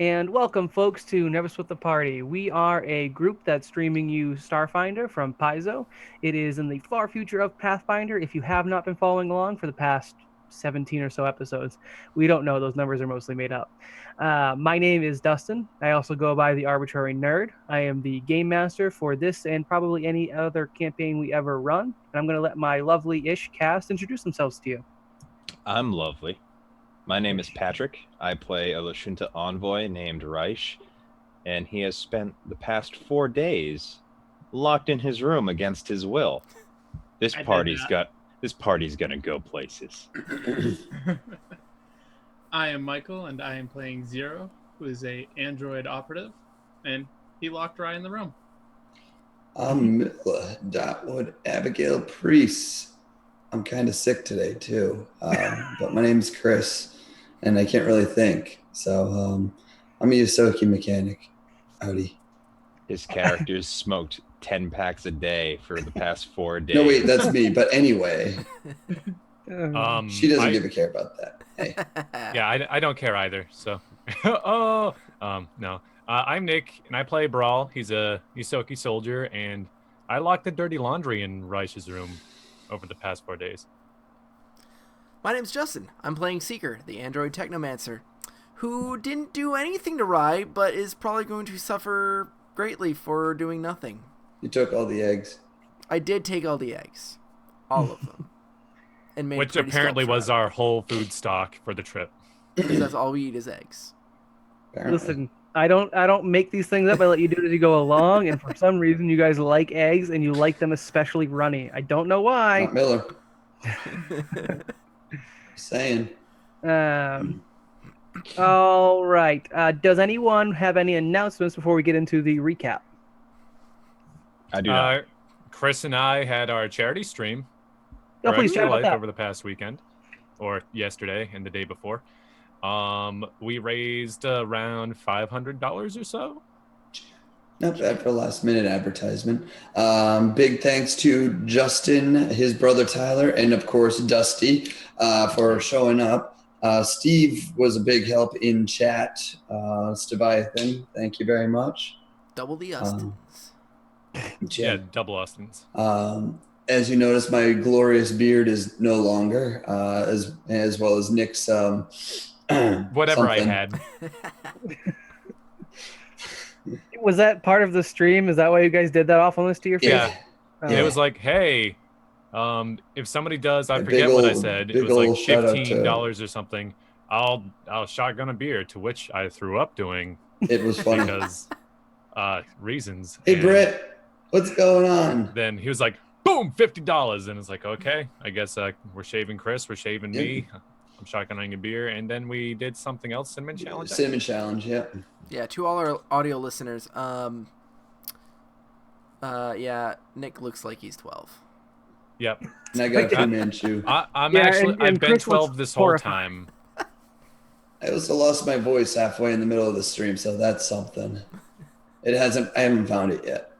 And welcome, folks, to Never Split the Party. We are a group that's streaming you Starfinder from Paizo. It is in the far future of Pathfinder. If you have not been following along for the past 17 or so episodes, we don't know. Those numbers are mostly made up. My name is Dustin. I also go by the Arbitrary Nerd. I am the game master for this and probably any other campaign we ever run. And I'm going to let my lovely-ish cast introduce themselves to you. I'm lovely. My name is Patrick. I play a Lashunta envoy named Reich, and he has spent the past 4 days locked in his room against his will. This party's gonna go places. I am Michael, and I am playing Zero, who is a android operative, and he locked Rye in the room. I'm Mila Dotwood Abigail Priest. I'm kind of sick today too, but my name's Chris, and I can't really think. So I'm a Yosoki mechanic. Howdy. His characters smoked 10 packs a day for the past 4 days. No, wait, that's me. But anyway, she doesn't give a care about that. Hey. Yeah, I don't care either. So, no. I'm Nick, and I play Brawl. He's a Yosoki soldier, and I locked the dirty laundry in Reich's room over the past 4 days. My name's Justin. I'm playing Seeker, the android technomancer, who didn't do anything to Rye, but is probably going to suffer greatly for doing nothing. You took all the eggs. I did take all the eggs. All of them. And made Which apparently was our whole food stock for the trip. Because that's all we eat is eggs. Apparently. Listen, I don't make these things up. I let you do it as you go along, and for some reason, you guys like eggs, and you like them especially runny. I don't know why. Not Miller. Saying. All right. Does anyone have any announcements before we get into the recap? I do not. Chris and I had our charity stream. Oh, please chat about that. Over the past weekend, or yesterday and the day before. We raised around $500 or so. Not bad for a last minute advertisement. Big thanks to Justin, his brother Tyler, and of course Dusty for showing up. Steve was a big help in chat. Steviathan, thank you very much. Double the Austins. Yeah, double Austins. As you notice, my glorious beard is no longer, as well as Nick's whatever something. I had. Was that part of the stream? Is that why you guys did that awfulness to your face? Yeah. Oh. It was like, hey, if somebody does, I forget what I said. It was like $15 or something. I'll shotgun a beer, to which I threw up doing. It was funny. Because reasons. Hey, Brett, what's going on? Then he was like, boom, $50. And it's like, okay, I guess we're shaving Chris, we're shaving me. I'm shotgunning a beer. And then we did something else, Cinnamon Challenge. Cinnamon Challenge, yeah. Yeah, to all our audio listeners, yeah, Nick looks like he's 12. Yep. And I got a Fu Manchu. I've been 12 this whole time. I also lost my voice halfway in the middle of the stream, so that's something. I haven't found it yet.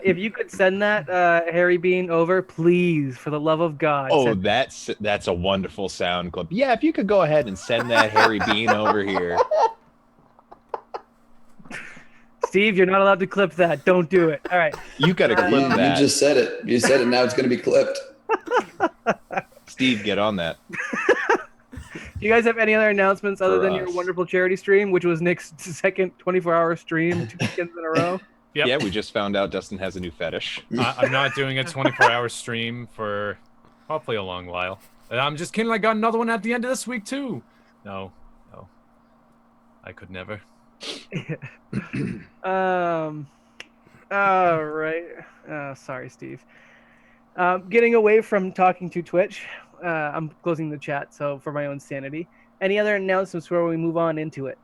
If you could send that Harry Bean over, please, for the love of God. Oh, that's a wonderful sound clip. Yeah, if you could go ahead and send that Harry Bean over here. Steve, you're not allowed to clip that. Don't do it. All right. You got to clip that. You just said it. You said it. Now it's going to be clipped. Steve, get on that. Do you guys have any other announcements other than your wonderful charity stream, which was Nick's second 24-hour stream 2 weekends in a row? Yep. Yeah, we just found out Dustin has a new fetish. I'm not doing a 24-hour stream for hopefully a long while. I'm just kidding. I got another one at the end of this week, too. No. I could never. All right. Sorry, Steve. Getting away from talking to Twitch, I'm closing the chat, so for my own sanity. Any other announcements before we move on into it?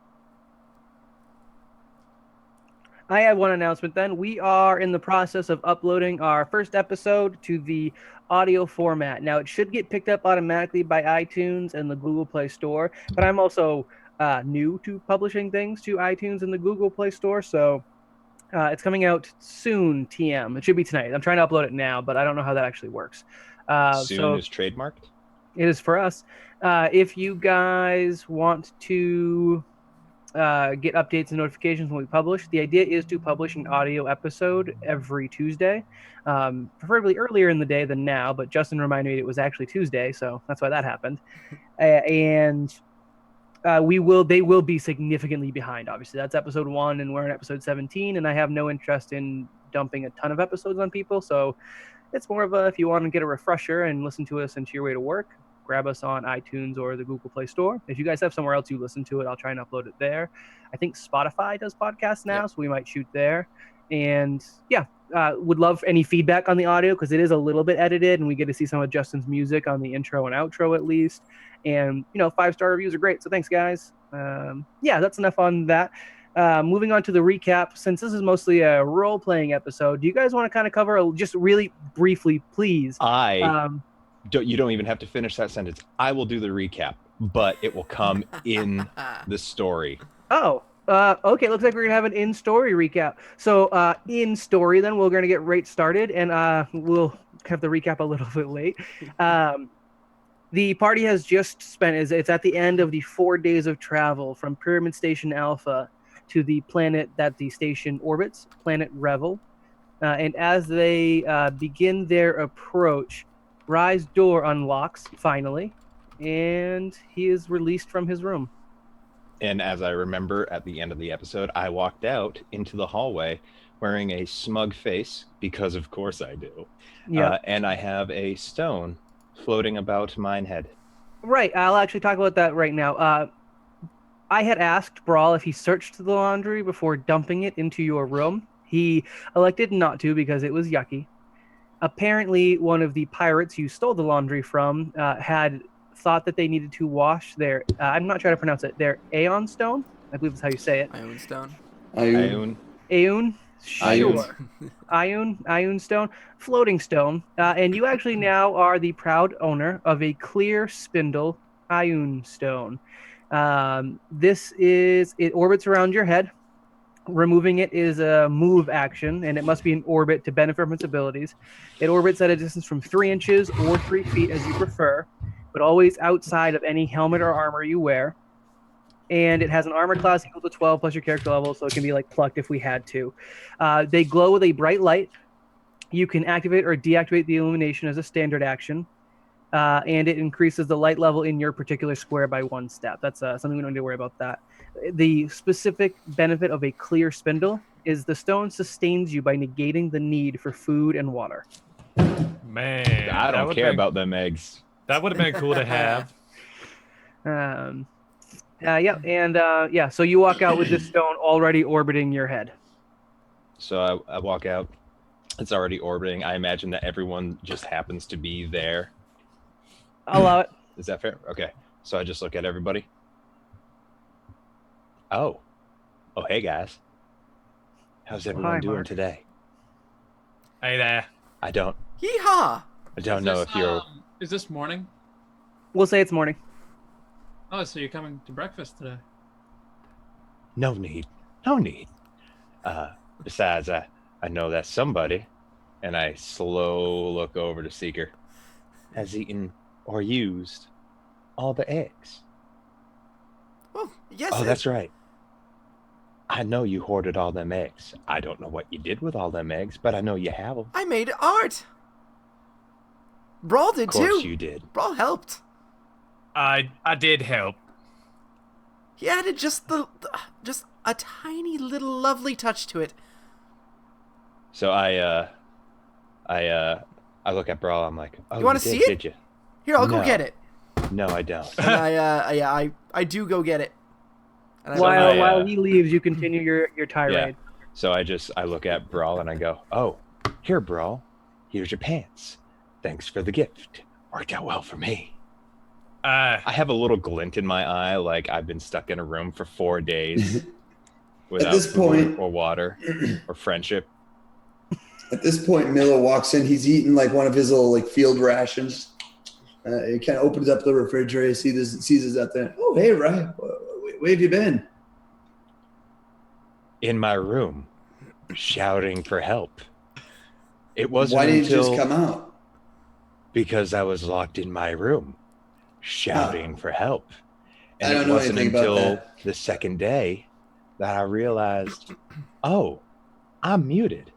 I have one announcement then. We are in the process of uploading our first episode to the audio format. Now, it should get picked up automatically by iTunes and the Google Play Store, but I'm also new to publishing things to iTunes and the Google Play Store, so it's coming out soon, TM. It should be tonight. I'm trying to upload it now, but I don't know how that actually works. Soon is trademarked? It is for us. If you guys want to get updates and notifications when we publish, the idea is to publish an audio episode every Tuesday, preferably earlier in the day than now. But Justin reminded me it was actually Tuesday, so that's why that happened. And they will be significantly behind. Obviously, that's episode 1, and we're in episode 17, and I have no interest in dumping a ton of episodes on people. So it's more of a, if you want to get a refresher and listen to us into your way to work, grab us on iTunes or the Google Play Store. If you guys have somewhere else you listen to it, I'll try and upload it there. I think Spotify does podcasts now, so we might shoot there. And yeah, would love any feedback on the audio because it is a little bit edited, and we get to see some of Justin's music on the intro and outro at least. And 5-star reviews are great, so thanks, guys. Yeah, that's enough on that. Moving on to the recap, since this is mostly a role-playing episode, do you guys want to kind of cover, just really briefly, please? You don't even have to finish that sentence. I will do the recap, but it will come in the story. Oh, okay. Looks like we're going to have an in-story recap. So in story, then, we're going to get right started, and we'll have the recap a little bit late. The party has just spent, it's at the end of the 4 days of travel from Pyramid Station Alpha to the planet that the station orbits, planet Revil. And as they begin their approach, Rye's door unlocks, finally, and he is released from his room. And as I remember at the end of the episode, I walked out into the hallway wearing a smug face, because of course I do. Yeah. And I have a stone floating about mine head. Right, I'll actually talk about that right now. I had asked Brawl if he searched the laundry before dumping it into your room. He elected not to because it was yucky. Apparently, one of the pirates you stole the laundry from had thought that they needed to wash their, I'm not trying to pronounce it, their Aeon stone? I believe that's how you say it. Ion stone. Aeon? Sure. Ion stone, floating stone, and you actually now are the proud owner of a clear spindle Ion stone. It orbits around your head. Removing it is a move action, and it must be in orbit to benefit from its abilities. It orbits at a distance from 3 inches or 3 feet as you prefer, but always outside of any helmet or armor you wear. And it has an armor class equal to 12 plus your character level, so it can be like plucked if we had to. They glow with a bright light. You can activate or deactivate the illumination as a standard action, and it increases the light level in your particular square by 1 step. That's something we don't need to worry about that. The specific benefit of a clear spindle is the stone sustains you by negating the need for food and water. Man, I don't care about them eggs. That would have been cool to have. So you walk out with this stone already orbiting your head. So I walk out. It's already orbiting. I imagine that everyone just happens to be there. I'll allow it. Is that fair? Okay. So I just look at everybody. Oh, hey guys. How's everyone doing today? Hey there. I don't Yeehaw! know if you're... Is this morning? We'll say it's morning. Oh, so you're coming to breakfast today? No need. Besides, I know that somebody, and I slow look over to Seeker, has eaten or used all the eggs. Well, yes. Oh, that's right. I know you hoarded all them eggs. I don't know what you did with all them eggs, but I know you have them. I made art. Brawl did too. Of course you did. Brawl helped. I did help. He added just a tiny little lovely touch to it. So I look at Brawl. I'm like, oh, you want to see it? Did you? Here, I'll go get it. No, I don't. And I do go get it. And while he leaves, you continue your tirade. Yeah. So I look at Brawl and I go, oh, here, Brawl, here's your pants. Thanks for the gift. Worked out well for me. I have a little glint in my eye, like I've been stuck in a room for 4 days without food or water or friendship. At this point, Miller walks in. He's eating like one of his little field rations. He kind of opens up the refrigerator, sees us out there. Oh, hey, Ryan, where have you been? In my room, shouting for help. It wasn't Why didn't you until... just come out? Because I was locked in my room. shouting for help. And I don't it know wasn't anything about until that. the second day that I realized, oh, I'm muted,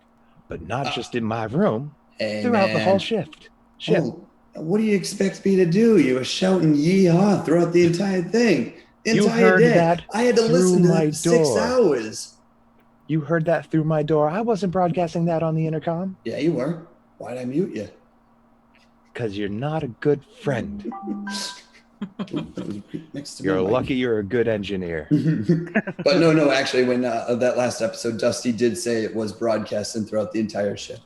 but not just in my room, Hey, throughout the whole man. ship. Oh, what do you expect me to do? You were shouting yeehaw throughout the entire thing. The You entire heard day. that I had to through listen to my that for 6 door. hours. You heard that through my door. I wasn't broadcasting that on the intercom. Yeah, you were. Why'd I mute you? Because you're not a good friend. Ooh, that was right next to You're my mic. lucky you're a good engineer. But no, actually, when that last episode, Dusty did say it was broadcasting throughout the entire ship.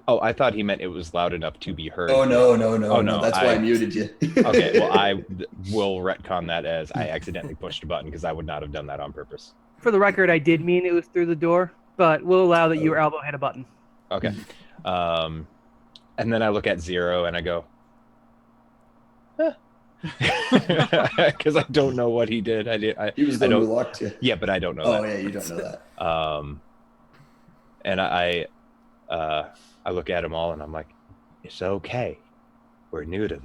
Oh, I thought he meant it was loud enough to be heard. Oh, no. Oh, no, That's why I muted you. Okay, well, I will retcon that as I accidentally pushed a button because I would not have done that on purpose. For the record, I did mean it was through the door, but we'll allow that your elbow hit a button. Okay. And then I look at Zero and I go, because I don't know what he did. He was the one who locked you. Yeah, but I don't know Oh, that. yeah, you don't know that. And I look at them all and I'm like, it's okay. We're new to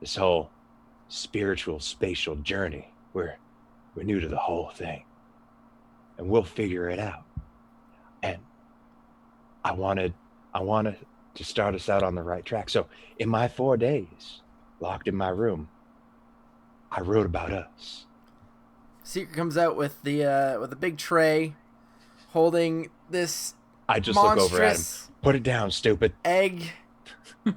this whole spiritual spatial journey. We're new to the whole thing, and we'll figure it out. And I wanted to start us out on the right track. So in my 4 days, locked in my room, I wrote about us. Secret comes out with a big tray, holding this I just look over at him. monstrous Put it down, stupid. egg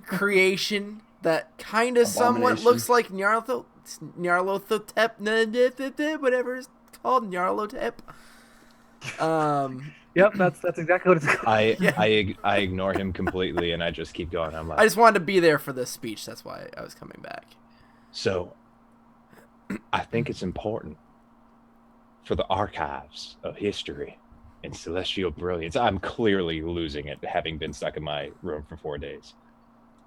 creation that kind of somewhat Abomination. looks like Nyarlathotep, whatever it's called, Nyarlathotep. Yep, that's exactly what it's called. I ignore him completely and I just keep going. I'm like, I just wanted to be there for this speech. That's why I was coming back. so I think it's important for the archives of history and celestial brilliance. I'm clearly losing it, having been stuck in my room for 4 days,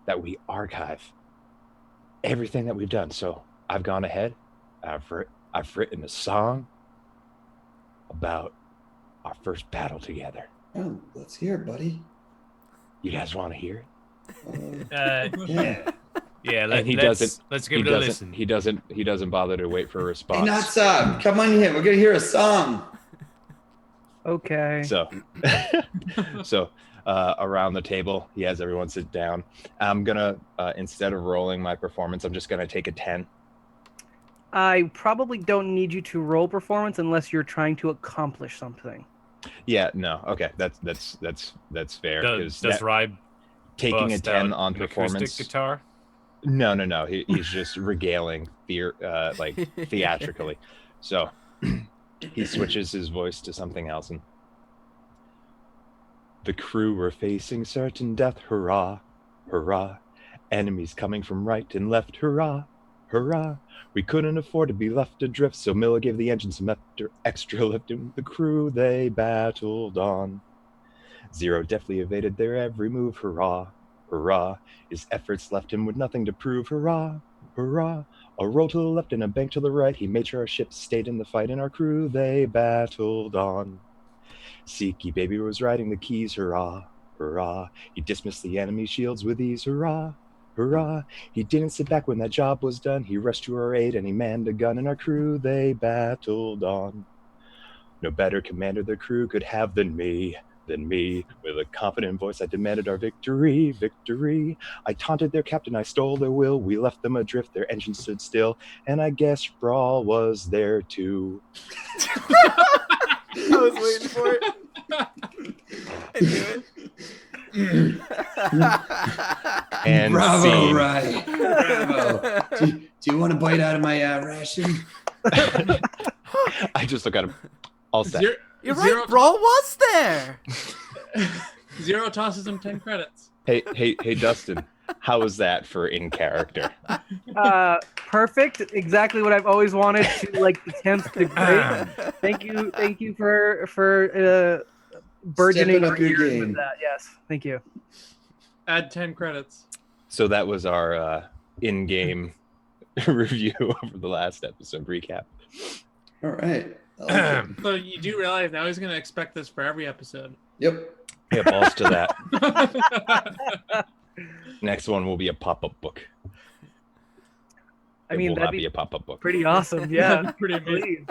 that we archive everything that we've done. So I've gone ahead. I've written a song about our first battle together. Oh, let's hear it, buddy. You guys want to hear it? Yeah. Yeah, And he let's doesn't. give it a listen. He doesn't bother to wait for a Hey, response. Natsa, come on here. We're going to hear a song. Okay. So, around the table, he has everyone sit down. I'm gonna instead of rolling my performance, I'm just gonna take a 10. I probably don't need you to roll performance unless you're trying to accomplish something. Yeah, no, okay, that's fair. Does Rybe Taking a bust 10 out on an acoustic performance. guitar? No. He's just regaling theatrically. So he switches his voice to something else, and the crew were facing certain death. Hurrah, hurrah! Enemies coming from right and left. Hurrah, hurrah! We couldn't afford to be left adrift, so Miller gave the engine some extra lift, and the crew they battled on. Zero deftly evaded their every move. Hurrah, hurrah! His efforts left him with nothing to prove. Hurrah, hurrah! A roll to the left and a bank to the right. He made sure our ship stayed in the fight, and our crew they battled on. Siki Baby was riding the keys. Hurrah, hurrah! He dismissed the enemy shields with ease. Hurrah, hurrah! He didn't sit back when that job was done. He rushed to our aid and he manned a gun, and our crew they battled on. No better commander the crew could have than me. With a confident voice I demanded our victory. I taunted their captain, I stole their will. We left them adrift, their engine stood still, and I guess Brawl was there too. I was waiting for it. I knew it. And Bravo, scene. Rye. Bravo. Do you want a bite out of my ration? I just look at him. All set. You're right, Brawl was there. Zero tosses him 10 credits. Hey, Dustin. How was that for in character? Perfect. Exactly what I've always wanted to like the 10th degree. Thank you for burgeoning Stepping up our your ears game. with that. Yes, thank you. Add 10 credits. So that was our in-game review over the last episode recap. All right. I like it. So you do realize now he's going to expect this for every episode. Yep. Yeah, balls to that. Next one will be a pop-up book. I mean, will that'd not be be a pop-up book. pretty awesome. Yeah, That'd be pretty amazing.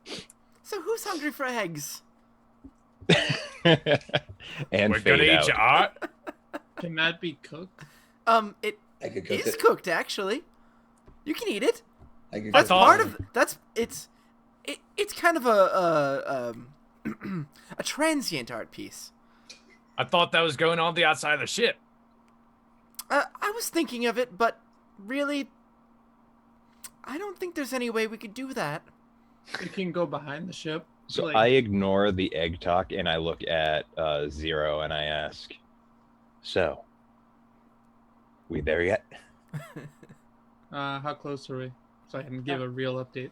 please. So who's hungry for eggs? And We're fade gonna eat out. your art. Can that be cooked? It I could cook is it. cooked actually. You can eat it. I could That's cook part it. of it's kind of a a transient art piece. I thought that was going on the outside of the ship. I was thinking of it, but really, I don't think there's any way we could do that. You can go behind the ship. So like, I ignore the egg talk and I look at Zero and I ask, "So, we there yet?" how close are we? So I can give a real update.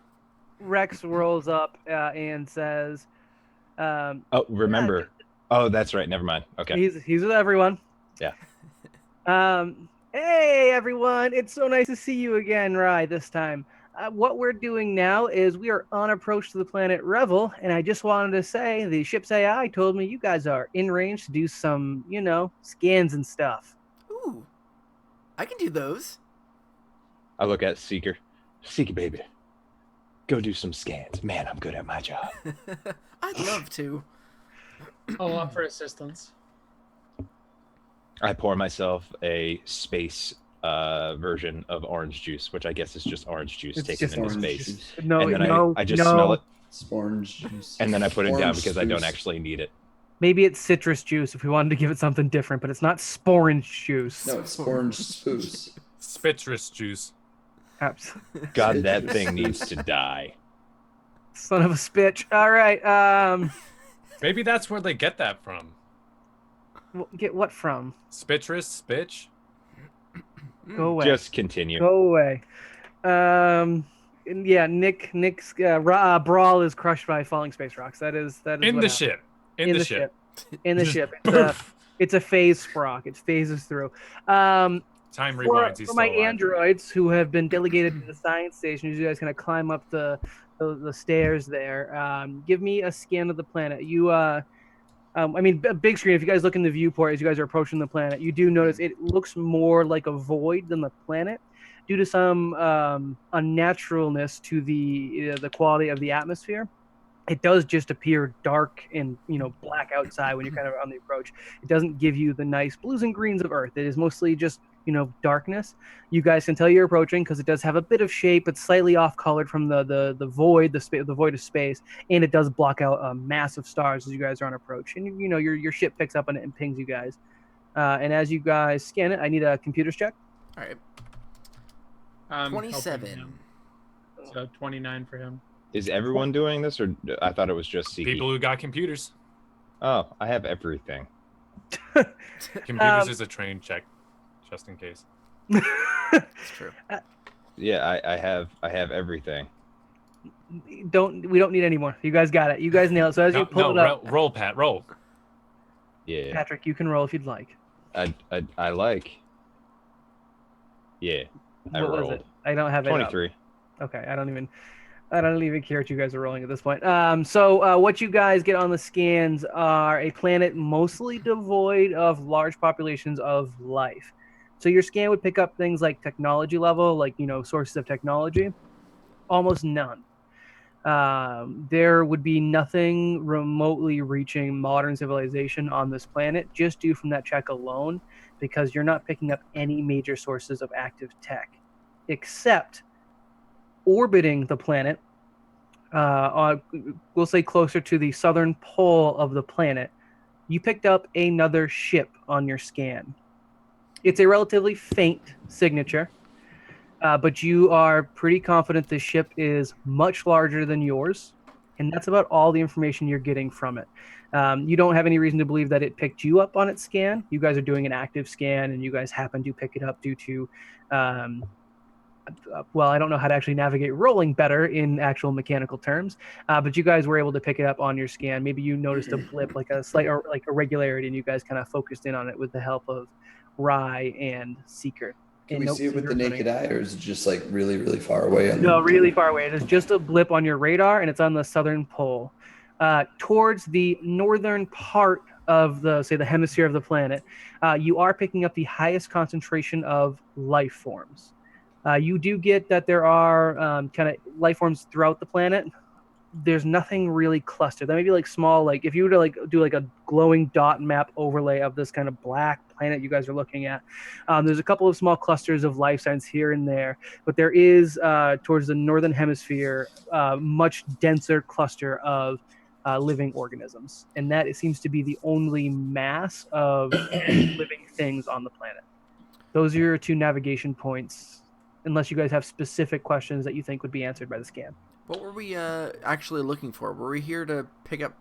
Rex rolls up and says, Oh, remember? Oh, that's right. Never mind. Okay. he's with everyone. Yeah. Hey everyone, it's so nice to see you again, Rye, this time. What we're doing now is we are on approach to the planet Revil, and I just wanted to say the ship's AI told me you guys are in range to do some, scans and stuff. Ooh, I can do those. I look at Seeker. Seeker, baby. Go do some scans. Man, I'm good at my job. I'd love to. I'll offer assistance. I pour myself a space version of orange juice, which I guess is just orange juice It's taken just into orange space. juice. No, And then no, I just no. smell it, It's orange juice. and then I put it down Orange because I don't juice. actually need it. Maybe it's citrus juice if we wanted to give it something different, but it's not sporange juice. No, it's orange spruce. Spitrus juice. Absolutely. God, that thing needs to die. Son of a bitch. All right. Maybe that's where they get that from. Get what from? Spitrus, bitch. Go away. Just continue. Go away. And yeah, Nick's brawl is crushed by falling space rocks. That is In what the happened. ship. In the ship. In the ship. It's a phase sprock. It phases through. Time For rewinds. He's my still alive. androids who have been delegated to the science station, you guys kind of climb up the stairs there. Give me a scan of the planet. You, a big screen. If you guys look in the viewport as you guys are approaching the planet, you do notice it looks more like a void than the planet, due to some unnaturalness to the quality of the atmosphere. It does just appear dark and black outside when you're kind of on the approach. It doesn't give you the nice blues and greens of Earth. It is mostly just darkness. You guys can tell you're approaching because it does have a bit of shape. It's slightly off colored from the void, the void of space, and it does block out massive stars as you guys are on approach. And your ship picks up on it and pings you guys. And as you guys scan it, I need a computers check. All right. I'm helping 27. him. So 29 for him. Is everyone doing this, or I thought it was just Seeky? People who got computers. Oh, I have everything. Computers is a train check, just in case. That's true. Yeah, I have everything. We don't need any more. You guys got it. You guys nailed it. So as you pull it up, roll, Pat, roll. Yeah, Patrick, you can roll if you'd like. I like. Yeah, I What was rolled it? I don't have it. 23. Okay, I don't even care what you guys are rolling at this point. So what you guys get on the scans are a planet mostly devoid of large populations of life. So your scan would pick up things like technology level, like sources of technology. Almost none. There would be nothing remotely reaching modern civilization on this planet, just due from that check alone, because you're not picking up any major sources of active tech, except orbiting the planet, we'll say closer to the southern pole of the planet, you picked up another ship on your scan. It's a relatively faint signature, but you are pretty confident the ship is much larger than yours, and that's about all the information you're getting from it. You don't have any reason to believe that it picked you up on its scan. You guys are doing an active scan, and you guys happen to pick it up due to I don't know how to actually navigate rolling better in actual mechanical terms, but you guys were able to pick it up on your scan. Maybe you noticed a blip, like a slight or like irregularity, and you guys kind of focused in on it with the help of Rye and Seeker. Can we see it with the naked eye, or is it just like really, really far away? No, really far away. It is just a blip on your radar, and it's on the southern pole. Towards the northern part of the, say, the hemisphere of the planet, you are picking up the highest concentration of life forms. You do get that there are kind of life forms throughout the planet. There's nothing really clustered. That may be like small, like if you were to like do like a glowing dot map overlay of this kind of black planet you guys are looking at, there's a couple of small clusters of life signs here and there, but there is towards the northern hemisphere much denser cluster of living organisms, and that it seems to be the only mass of living things on the planet. Those are your 2 navigation points, unless you guys have specific questions that you think would be answered by the scan. What were we actually looking for? Were we here to pick up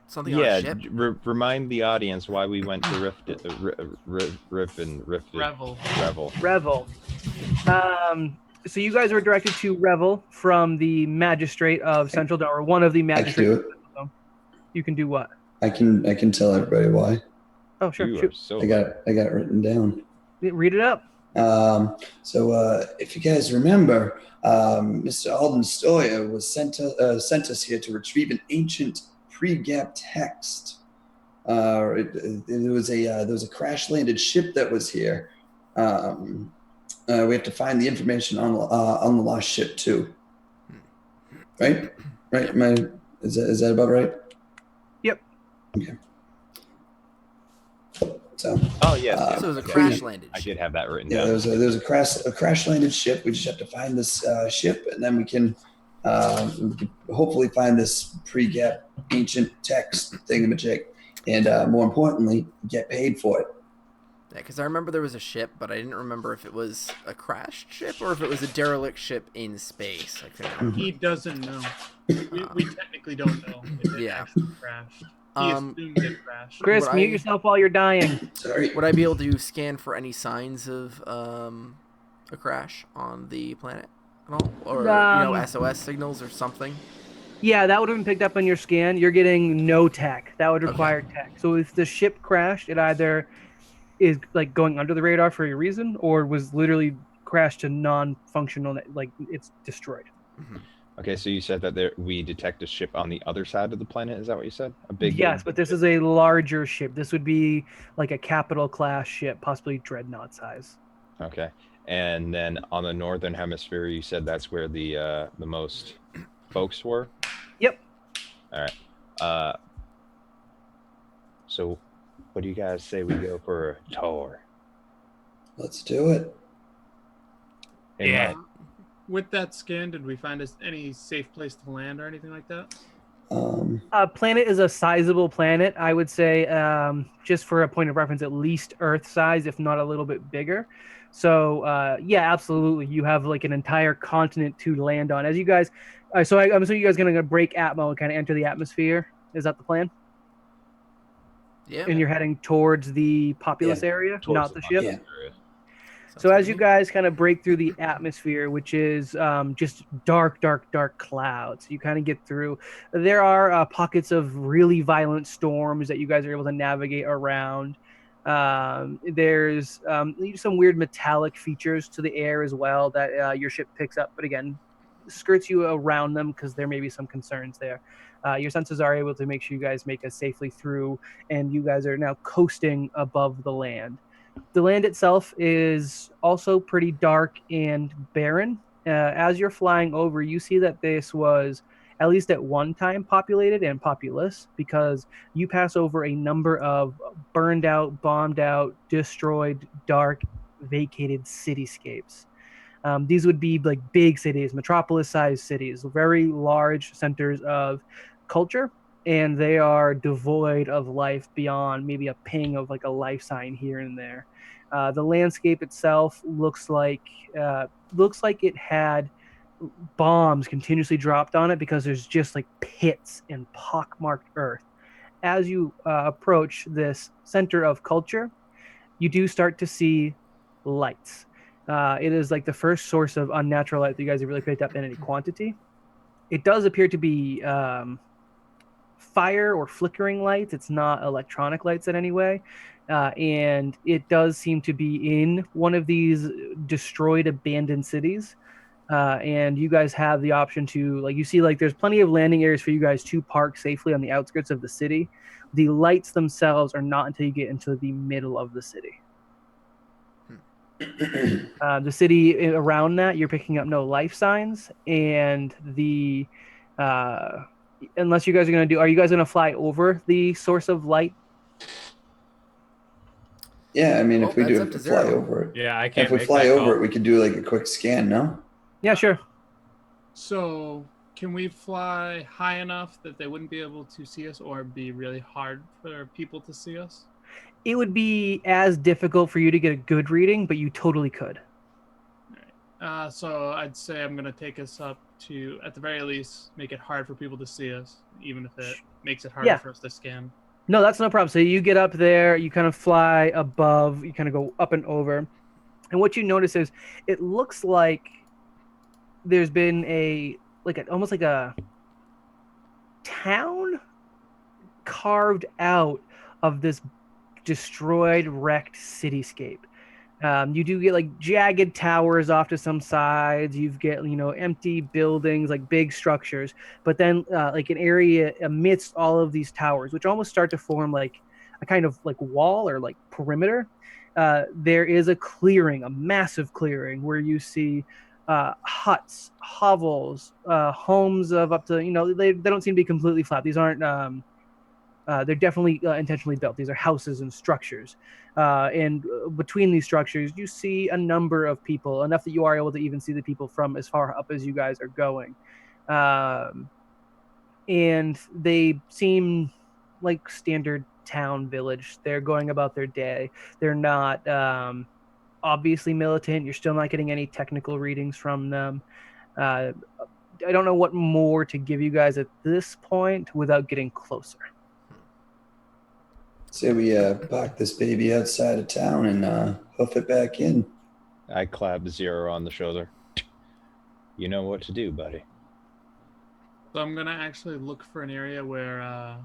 something on Yeah, a ship? remind the audience why we went to Revil. Revil. So you guys were directed to Revil from the magistrate of Central Dome, or one of the I can magistrates. do of it. Central Dome. You can do what? I can tell everybody why. Oh, sure. You are Shoot. so I got it written down. Read it up. So if you guys remember, Mr. Alden Stoya was sent us here to retrieve an ancient pre-gap text. There was a crash landed ship that was here. We have to find the information on the lost ship too. Right? Right? Is that about right? Yep. Okay. So. Oh yes, So it was a okay. crash landed I ship. did have that written Yeah, down. there was a crash landed ship. We just have to find this ship, and then we can hopefully find this pre-gap ancient text thingamajig, and more importantly, get paid for it. Yeah, because I remember there was a ship, but I didn't remember if it was a crashed ship or if it was a derelict ship in space. I couldn't remember. He doesn't know. We technically don't know if it Yeah. actually crashed. He assumed it crashed. Chris, Would mute I- yourself while you're dying. Sorry. Would I be able to scan for any signs of a crash on the planet at all? Or, SOS signals or something? Yeah, that would have been picked up on your scan. You're getting no tech. That would require tech. So if the ship crashed, it either is like going under the radar for a reason, or was literally crashed to non-functional, like it's destroyed. Mm-hmm. Okay, so you said that we detect a ship on the other side of the planet. Is that what you said? A big. Yes, but this is a larger ship. This would be like a capital class ship, possibly dreadnought size. Okay, and then on the northern hemisphere, you said that's where the most folks were. Yep. All right. So, what do you guys say we go for a tour? Let's do it. And Yeah. With that scan, did we find any safe place to land or anything like that? Planet is a sizable planet. I would say, just for a point of reference, at least Earth size, if not a little bit bigger. So, yeah, absolutely. You have like an entire continent to land on. As you guys, so I'm assuming you guys are going to break atmo and kind of enter the atmosphere. Is that the plan? Yeah. And you're heading towards the populous area, towards not the ship? populous Yeah. area. So as you guys kind of break through the atmosphere, which is just dark clouds, you kind of get through. There are pockets of really violent storms that you guys are able to navigate around. There's some weird metallic features to the air as well that your ship picks up, but again, skirts you around them because there may be some concerns there. Your sensors are able to make sure you guys make it safely through, and you guys are now coasting above the land. The land itself is also pretty dark and barren. As you're flying over, you see that this was, at least at one time, populated and populous, because you pass over a number of burned out, bombed out, destroyed, dark, vacated cityscapes. These would be like big cities, metropolis-sized cities, very large centers of culture, and they are devoid of life beyond maybe a ping of like a life sign here and there. The landscape itself looks like it had bombs continuously dropped on it, because there's just like pits and pockmarked earth. As you approach this center of culture, you do start to see lights. It is like the first source of unnatural light that you guys have really picked up in any quantity. It does appear to be fire or flickering lights. It's not electronic lights in any way. And it does seem to be in one of these destroyed, abandoned cities. and you guys have the option to, like, you see, like, there's plenty of landing areas for you guys to park safely on the outskirts of the city. The lights themselves are not until you get into the middle of the city. The city around that, you're picking up no life signs, and unless you guys are you guys going to fly over the source of light? Yeah, I mean, Well, if we that's do up to fly Zero. over it. Yeah, I If can't we make fly that over call. it, we could do like a quick scan, no? Yeah, sure. So, can we fly high enough that they wouldn't be able to see us, or be really hard for people to see us? It would be as difficult for you to get a good reading, but you totally could. So I'd say I'm gonna take us up to, at the very least, make it hard for people to see us, even if it makes it harder Yeah. for us to scan. No, that's no problem. So you get up there, you kind of fly above, you kind of go up and over. And what you notice is it looks like there's been almost like a town carved out of this destroyed, wrecked cityscape. You do get like jagged towers off to some sides. You get, empty buildings, like big structures, but then like an area amidst all of these towers, which almost start to form like a kind of like wall or like perimeter. There is a clearing, a massive clearing where you see huts, hovels, homes of up to, they don't seem to be completely flat. These aren't they're definitely intentionally built. These are houses and structures. And between these structures, you see a number of people, enough that you are able to even see the people from as far up as you guys are going. And they seem like standard town village. They're going about their day. They're not obviously militant. You're still not getting any technical readings from them. I don't know what more to give you guys at this point without getting closer. Say we park this baby outside of town and hoof it back in. I clap Zero on the shoulder. You know what to do, buddy. So I'm gonna actually look for an area where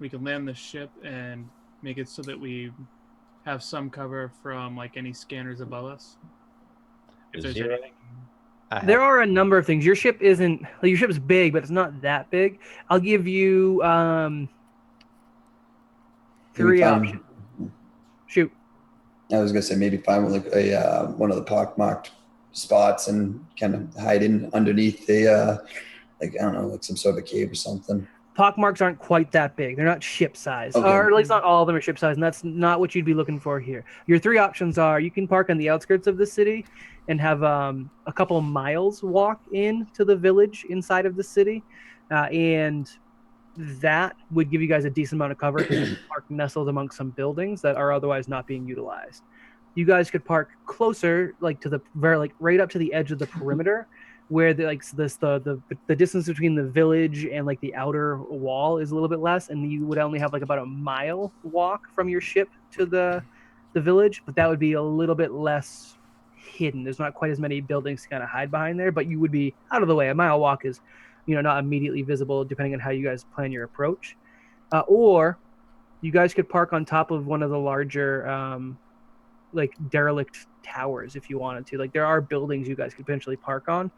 we can land the ship and make it so that we have some cover from like any scanners above us. If there's Zero? anything. There are a number of things. Your ship is big, but it's not that big. I'll give you three Maybe options. Shoot. I was gonna say maybe find like a one of the pockmarked spots and kind of hide in underneath the like, I don't know, like some sort of a cave or something. Pockmarks aren't quite that big. They're not ship size, Okay. or at least not all of them are ship size, and that's not what you'd be looking for here. Your three options are: you can park on the outskirts of the city and have a couple of miles walk into the village inside of the city, and that would give you guys a decent amount of cover because you can park nestled amongst some buildings that are otherwise not being utilized. You guys could park closer, like to the very, like right up to the edge of the perimeter, where the distance between the village and like the outer wall is a little bit less, and you would only have like about a mile walk from your ship to the village, but that would be a little bit less hidden. There's not quite as many buildings to kind of hide behind there, but you would be out of the way. A mile walk is, not immediately visible depending on how you guys plan your approach. Or you guys could park on top of one of the larger like derelict towers if you wanted to. Like there are buildings you guys could potentially park on,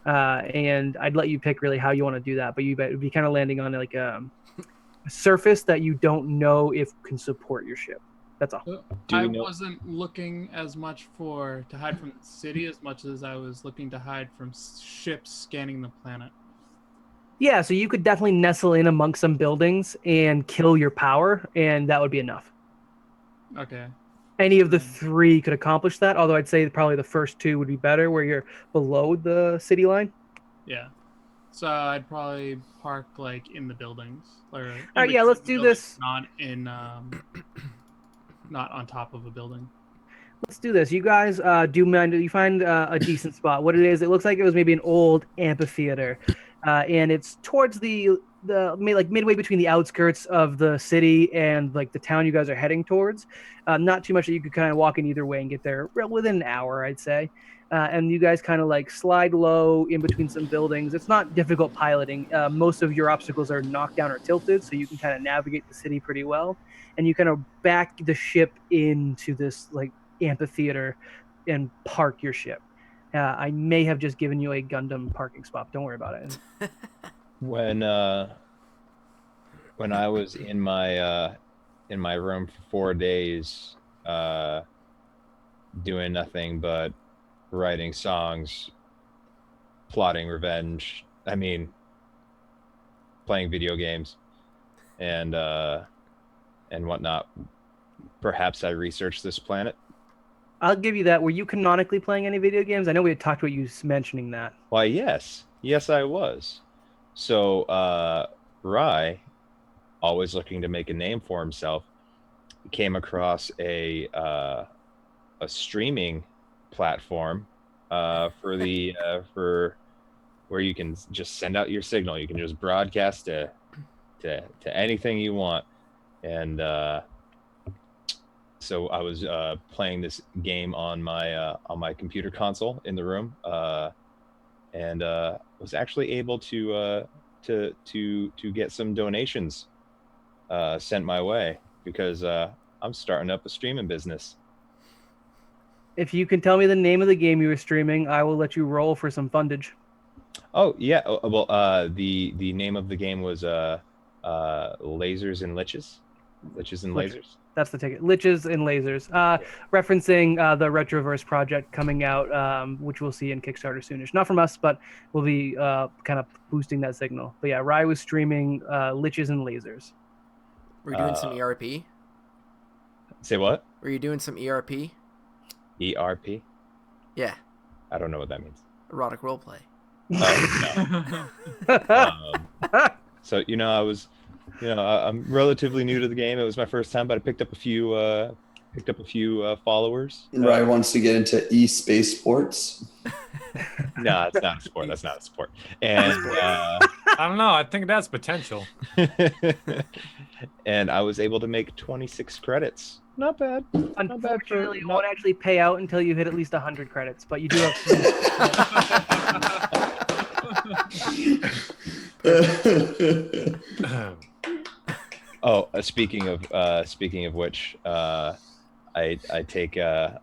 and I'd let you pick really how you want to do that, but you would be kind of landing on like a surface that you don't know if can support your ship. That's all. I wasn't looking as much to hide from the city as much as I was looking to hide from ships scanning the planet. Yeah, so you could definitely nestle in amongst some buildings and kill your power, and that would be enough. Okay. Any of the three could accomplish that, although I'd say probably the first two would be better where you're below the city line. Yeah. So I'd probably park like in the buildings. All right, yeah, let's do this. Not in, not on top of a building. Let's do this. You guys you find a decent spot. What it is, it looks like it was maybe an old amphitheater, and it's towards the like midway between the outskirts of the city and like the town you guys are heading towards. Not too much that you could kind of walk in either way and get there within an hour, I'd say. And you guys kind of like slide low in between some buildings. It's not difficult piloting. Most of your obstacles are knocked down or tilted, so you can kind of navigate the city pretty well. And you kind of back the ship into this like amphitheater and park your ship. I may have just given you a Gundam parking spot. Don't worry about it. When I was in my room for 4 days, doing nothing but writing songs, plotting revenge. I mean, playing video games, and whatnot. Perhaps I researched this planet. I'll give you that. Were you canonically playing any video games? I know we had talked about you mentioning that. Why, yes, I was. So Rai, always looking to make a name for himself, came across a streaming platform for the for where you can just send out your signal. You can just broadcast to anything you want, and so I was playing this game on my computer console in the room, and was actually able to get some donations sent my way because I'm starting up a streaming business. If you can tell me the name of the game you were streaming, I will let you roll for some fundage. Oh yeah, well the name of the game was Lasers and Liches. Liches and Lasers. That's the ticket. Liches and Lasers. Referencing the Retroverse project coming out, which we'll see in Kickstarter soonish. Not from us, but we'll be kind of boosting that signal. But yeah, Rai was streaming Liches and Lasers. Were you doing some ERP? Say what? Were you doing some ERP? ERP? Yeah. I don't know what that means. Erotic roleplay. Oh, no. So I'm relatively new to the game. It was my first time, but I picked up a few followers. Rai wants to get into e-space sports. No, it's not a sport. That's not a sport. And I don't know. I think that's potential. and I was able to make 26 credits. Not bad. Unfortunately, it won't actually pay out until you hit at least 100 credits, but you do have. Oh, speaking of which, I take a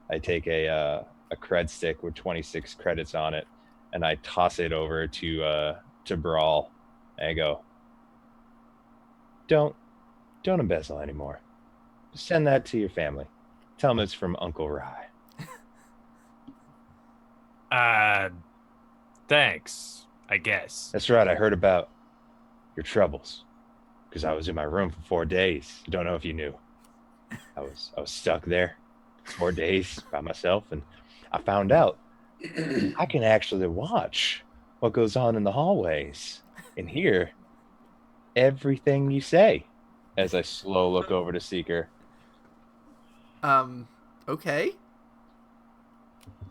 cred stick with 26 credits on it, and I toss it over to Brawl, and I go, don't embezzle anymore. Send that to your family. Tell them it's from Uncle Rai. Thanks, I guess. That's right. I heard about your troubles because I was in my room for 4 days. I don't know if you knew. I was stuck there 4 days by myself, and I found out I can actually watch what goes on in the hallways and hear everything you say as I slow look over to Seeker. Okay.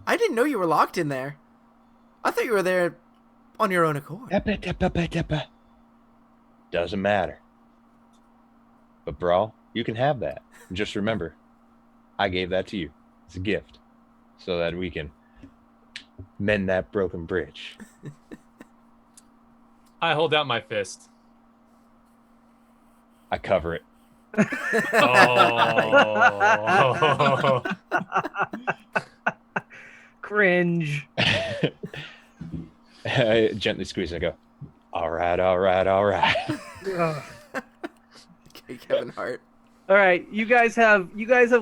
I didn't know you were locked in there. I thought you were there on your own accord. Doesn't matter. But Brawl, you can have that. Just remember, I gave that to you. It's a gift. So that we can mend that broken bridge. I hold out my fist. I cover it. Oh. Cringe. I gently squeeze and I go, all right. Ugh. Okay, Kevin Hart. All right, you guys have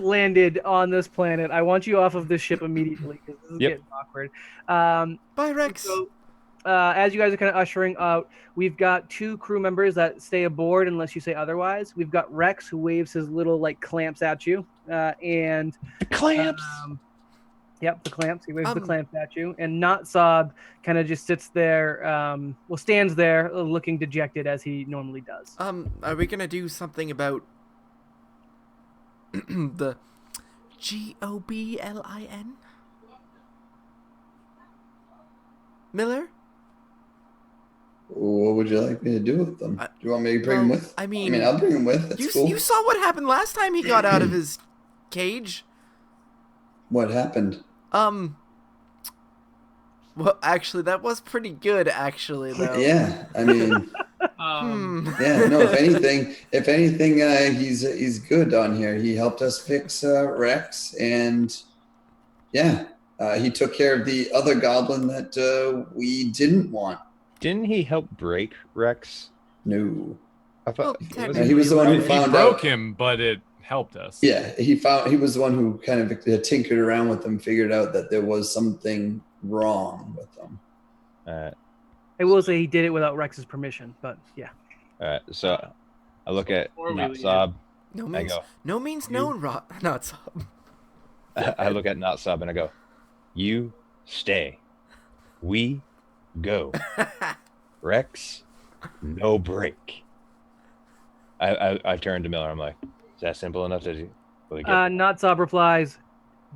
landed on this planet. I want you off of this ship immediately because this is getting awkward. Bye, Rex. So, as you guys are kind of ushering out, we've got 2 crew members that stay aboard unless you say otherwise. We've got Rex who waves his little clamps at you, and The clamps. Yep, the clamps. He waves the clamps at you, and Not Sob kind of just sits there, stands there looking dejected as he normally does. Are we gonna do something about the Goblin? Miller? What would you like me to do with them? Do you want me to bring them with? I mean, I'll bring them with. That's cool. You saw what happened last time he got out of his cage. What happened? Well, actually, that was pretty good, actually, though. Yeah, I mean, yeah. No, if anything, he's good on here. He helped us fix Rex, and yeah, He took care of the other goblin that we didn't want. Didn't he help break Rex? No. I thought Well, he was the one who He found broke out. him, but it helped us. Yeah, he was the one who kind of tinkered around with them, figured out that there was something wrong with them. I will say he did it without Rex's permission, but yeah. All right, so I look at before we leave- Notsab. No I means go, no means no, not so. I look at Notsab and I go, "You stay. We go. Rex, no break." I turn to Miller. I'm like, "Is that simple enough to do?" Notsab replies,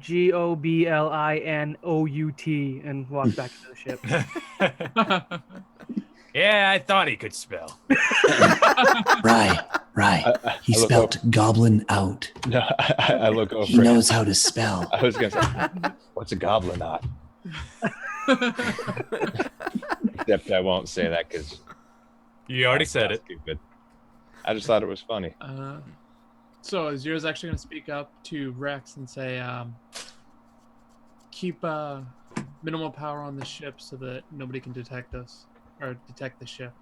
GOBLINOUT, and walks back to the ship. Yeah, I thought he could spell. Right. He I look spelt goblin out. No, I look over. He knows how to spell. I was gonna say, "What's a goblin knot?" Except I won't say that because You already said it. stupid. I just thought it was funny. So is yours actually going to speak up to Rex and say, keep minimal power on the ship so that nobody can detect us or detect the ship?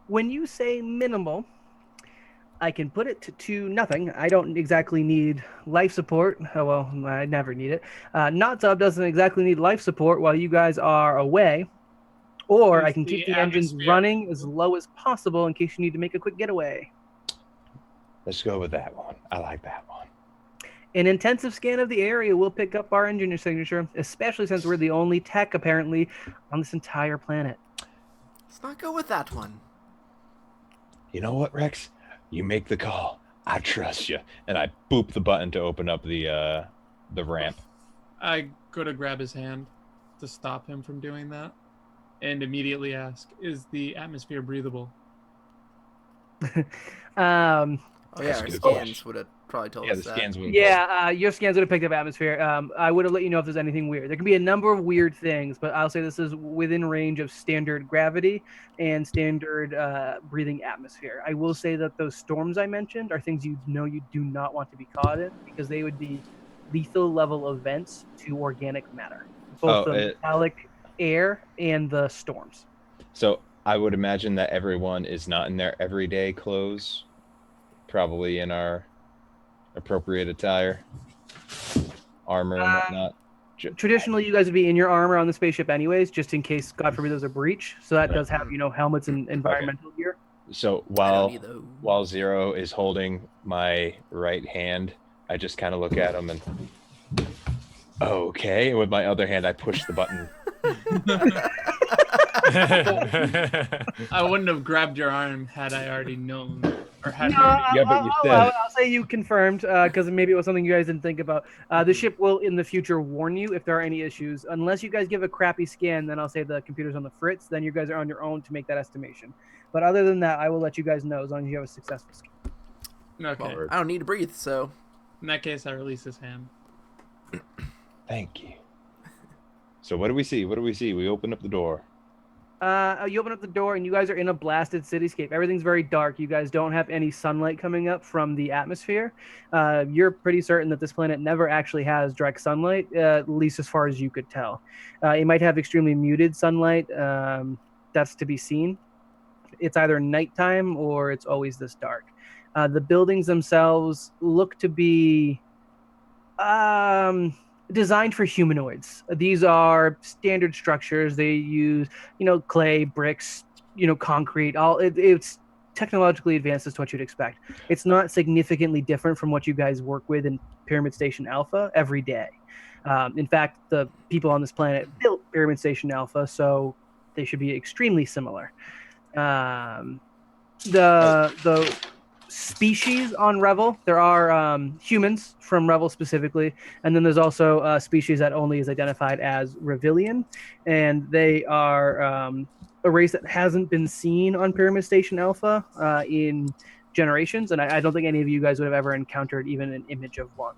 When you say minimal, I can put it to nothing. I don't exactly need life support. Oh, well, I never need it. Notsub doesn't exactly need life support while you guys are away. Or I can keep the engines running as low as possible in case you need to make a quick getaway. Let's go with that one. I like that one. An intensive scan of the area will pick up our engineer signature, especially since we're the only tech, apparently, on this entire planet. Let's not go with that one. You know what, Rex? You make the call. I trust you. And I boop the button to open up the ramp. I go to grab his hand to stop him from doing that and immediately ask, is the atmosphere breathable? Um, Oh yeah, That's a our good scans question. would have probably told Yeah, us the that. scans would. Yeah, your scans would have picked up atmosphere. I would have let you know if there's anything weird. There can be a number of weird things, but I'll say this is within range of standard gravity and standard breathing atmosphere. I will say that those storms I mentioned are things you do not want to be caught in because they would be lethal level events to organic matter, both the metallic air and the storms. So I would imagine that everyone is not in their everyday clothes, probably in our appropriate attire, armor and whatnot. Traditionally, you guys would be in your armor on the spaceship anyways, just in case, God forbid, there's a breach. So that does have, helmets and environmental gear. So while Zero is holding my right hand, I just kind of look at him and, okay. And with my other hand, I push the button. I wouldn't have grabbed your arm had I already known. Or had Yeah, but you said it. I'll say you confirmed, because maybe it was something you guys didn't think about. The ship will, in the future, warn you if there are any issues. Unless you guys give a crappy scan, then I'll say the computer's on the fritz. Then you guys are on your own to make that estimation. But other than that, I will let you guys know as long as you have a successful scan. Okay. Well, I don't need to breathe, so. In that case, I release his hand. Thank you. So what do we see? We open up the door. You open up the door and you guys are in a blasted cityscape. Everything's very dark. You guys don't have any sunlight coming up from the atmosphere. You're pretty certain that this planet never actually has direct sunlight, at least as far as you could tell. It might have extremely muted sunlight. That's to be seen. It's either nighttime or it's always this dark. The buildings themselves look to be designed for humanoids. These are standard structures. They use, clay, bricks, concrete. It's technologically advanced as to what you'd expect. It's not significantly different from what you guys work with in Pyramid Station Alpha every day. In fact, the people on this planet built Pyramid Station Alpha, so they should be extremely similar. The species on Revil, there are humans from Revil specifically, and then there's also a species that only is identified as Revilian, and they are a race that hasn't been seen on Pyramid Station Alpha in generations, and I don't think any of you guys would have ever encountered even an image of one.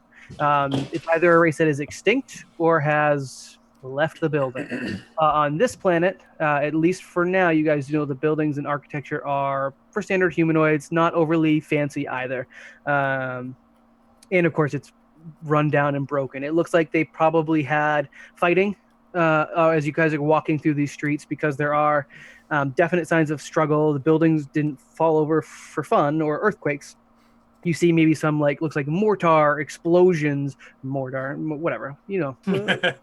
It's either a race that is extinct or has left the building. On this planet, at least for now, you guys know the buildings and architecture are for standard humanoids, not overly fancy either. And of course, it's run down and broken. It looks like they probably had fighting as you guys are walking through these streets, because there are definite signs of struggle. The buildings didn't fall over for fun or earthquakes. You see maybe some looks like mortar explosions, whatever,